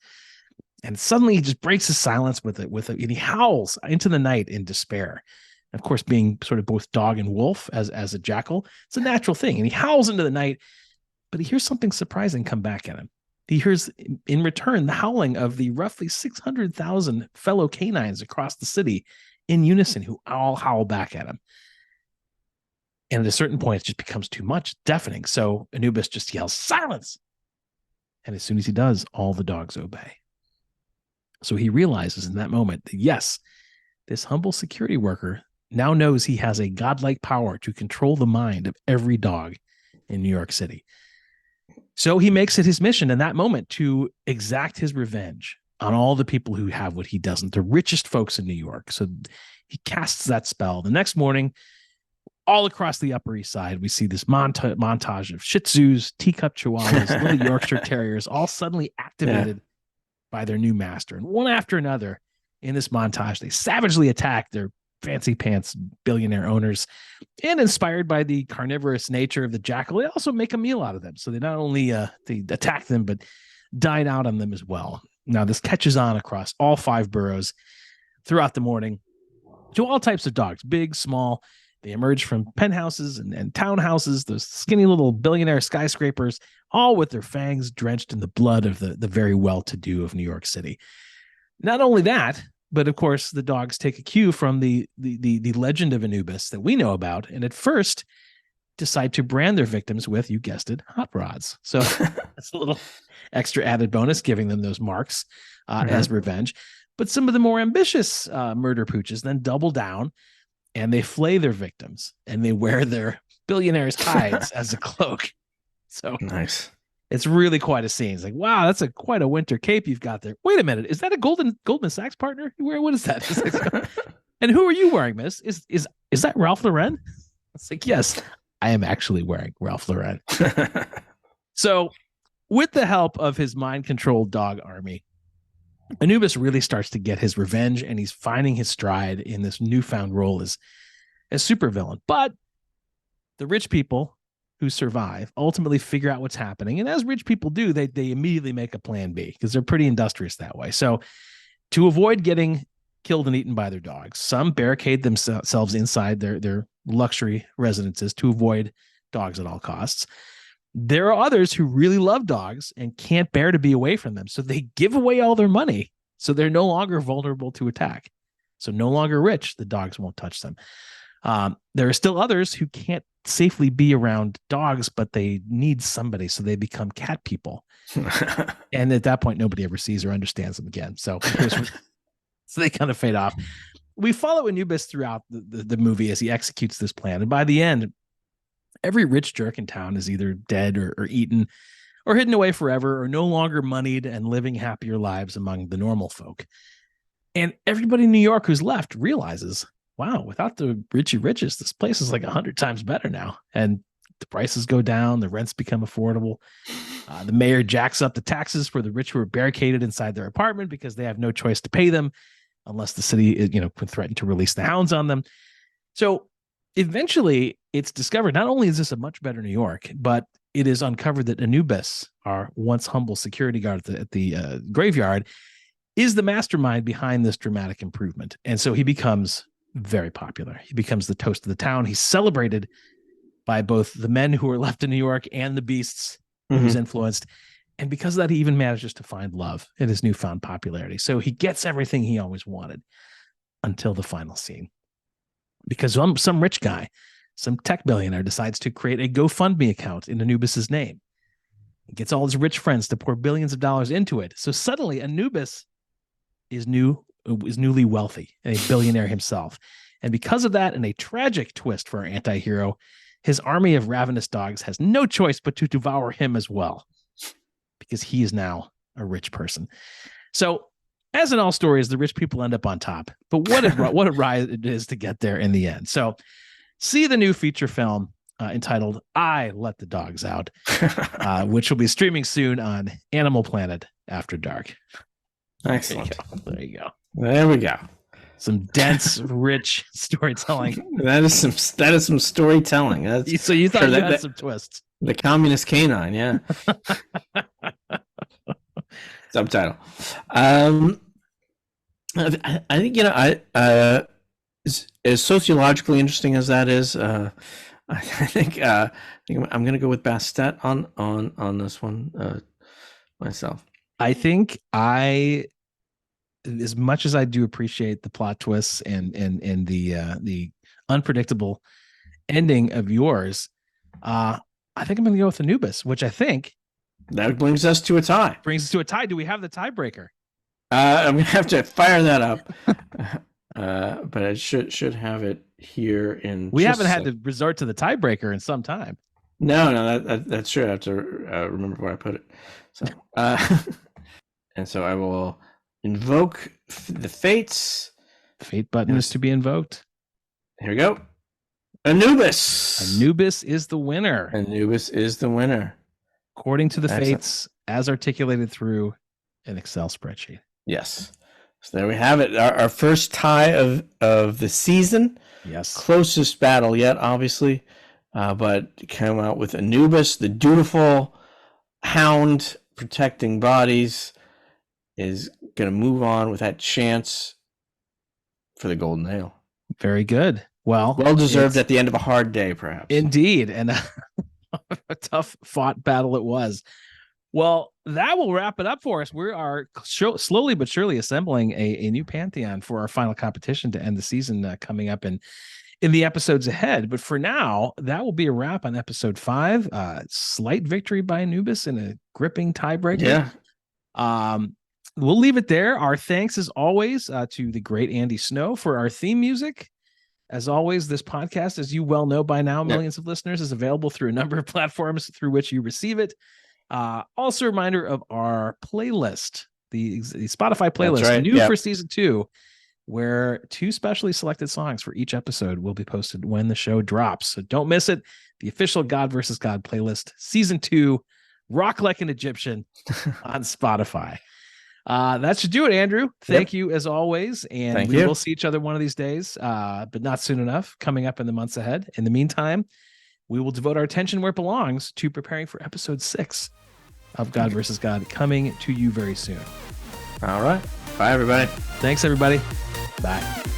And suddenly he just breaks his silence and he howls into the night in despair. And of course, being sort of both dog and wolf as a jackal, it's a natural thing. And he howls into the night, but he hears something surprising come back at him. He hears in return the howling of the roughly 600,000 fellow canines across the city in unison who all howl back at him. And at a certain point, it just becomes too much, deafening. So Anubis just yells, "Silence!" And as soon as he does, all the dogs obey. So he realizes in that moment that, yes, this humble security worker now knows he has a godlike power to control the mind of every dog in New York City. So he makes it his mission in that moment to exact his revenge on all the people who have what he doesn't, the richest folks in New York. So he casts that spell. The next morning, all across the Upper East Side, we see this montage of Shih Tzus, teacup Chihuahuas, little Yorkshire Terriers, all suddenly activated by their new master. And one after another in this montage, they savagely attack their fancy pants billionaire owners. And inspired by the carnivorous nature of the jackal, they also make a meal out of them. So they not only they attack them, but dine out on them as well. Now, this catches on across all 5 boroughs throughout the morning to all types of dogs, big, small. They emerge from penthouses and townhouses, those skinny little billionaire skyscrapers, all with their fangs drenched in the blood of the very well-to-do of New York City. Not only that, but of course, the dogs take a cue from the legend of Anubis that we know about, and at first decide to brand their victims with, you guessed it, hot rods. So that's a little extra added bonus, giving them those marks as revenge. But some of the more ambitious murder pooches then double down, and they flay their victims, and they wear their billionaires' hides as a cloak. So nice. It's really quite a scene. It's like, wow, that's quite a winter cape you've got there. Wait a minute, is that a Goldman Sachs partner? What is that? And who are you wearing, miss? Is that Ralph Lauren? It's like, yes, I am actually wearing Ralph Lauren. So, with the help of his mind-controlled dog army, Anubis really starts to get his revenge, and he's finding his stride in this newfound role as supervillain. But the rich people who survive ultimately figure out what's happening. And as rich people do, they immediately make a plan B because they're pretty industrious that way. So to avoid getting killed and eaten by their dogs, some barricade themselves inside their luxury residences to avoid dogs at all costs. There are others who really love dogs and can't bear to be away from them. So they give away all their money. So they're no longer vulnerable to attack. So no longer rich, the dogs won't touch them. There are still others who can't safely be around dogs, but they need somebody. So they become cat people. And at that point, nobody ever sees or understands them again. So they kind of fade off. We follow Anubis throughout the movie as he executes this plan. And by the end, every rich jerk in town is either dead or eaten or hidden away forever or no longer moneyed and living happier lives among the normal folk. And everybody in New York who's left realizes, wow, without the riches, this place is like 100 times better now. And the prices go down, the rents become affordable. The mayor jacks up the taxes for the rich who are barricaded inside their apartment because they have no choice to pay them unless the city, can threaten to release the hounds on them. So eventually it's discovered not only is this a much better New York, but it is uncovered that Anubis, our once humble security guard at the graveyard, is the mastermind behind this dramatic improvement. And so he becomes very popular. He becomes the toast of the town. He's celebrated by both the men who are left in New York and the beasts who's influenced. And because of that, he even manages to find love in his newfound popularity. So he gets everything he always wanted until the final scene. Because some rich guy, some tech billionaire decides to create a GoFundMe account in Anubis's name. He gets all his rich friends to pour billions of dollars into it. So suddenly Anubis is newly wealthy and a billionaire himself. And because of that, and a tragic twist for our anti-hero, his army of ravenous dogs has no choice but to devour him as well, because he is now a rich person. So as in all stories, the rich people end up on top. But what a ride it is to get there in the end. So see the new feature film, entitled "I Let the Dogs Out," which will be streaming soon on Animal Planet After Dark. Excellent. There you go. There we go. Some dense, rich storytelling. That is some storytelling. So you thought you had some twists. The communist canine, yeah. Subtitle. I think as sociologically interesting as that is, I think I'm going to go with Bastet on this one myself. I think as much as I do appreciate the plot twists and the unpredictable ending of yours, I think I'm going to go with Anubis, which I think that brings us to a tie. Do we have the tiebreaker? I'm going to have to fire that up, but I should have it here in. We haven't had to resort to the tiebreaker in some time. No, that's true. I have to remember where I put it. So, and so I will invoke the fates. Fate button is to be invoked. Here we go. Anubis. Anubis is the winner. Anubis is the winner. According to the fates as articulated through an Excel spreadsheet. Yes. So there we have it. Our first tie of the season. Yes. Closest battle yet, obviously. But came out with Anubis, the dutiful hound protecting bodies, is going to move on with that chance for the golden ale. Very good. Well deserved at the end of a hard day, perhaps. Indeed. And a tough fought battle it was. Well, that will wrap it up for us. We are slowly but surely assembling a new pantheon for our final competition to end the season coming up in the episodes ahead. But for now, that will be a wrap on episode 5. Slight victory by Anubis in a gripping tiebreaker. Yeah. We'll leave it there. Our thanks, as always, to the great Andy Snow for our theme music. As always, this podcast, as you well know by now, millions of listeners, is available through a number of platforms through which you receive it. Also, a reminder of our playlist, the Spotify playlist, new for season 2, where 2 specially selected songs for each episode will be posted when the show drops. So don't miss it. The official God versus God playlist, season 2, Rock Like an Egyptian on Spotify. That should do it, Andrew. Thank you as always. And we will see each other one of these days, but not soon enough, coming up in the months ahead. In the meantime, we will devote our attention where it belongs to preparing for episode 6 of God versus God, coming to you very soon. All right. Bye, everybody. Thanks, everybody. Bye.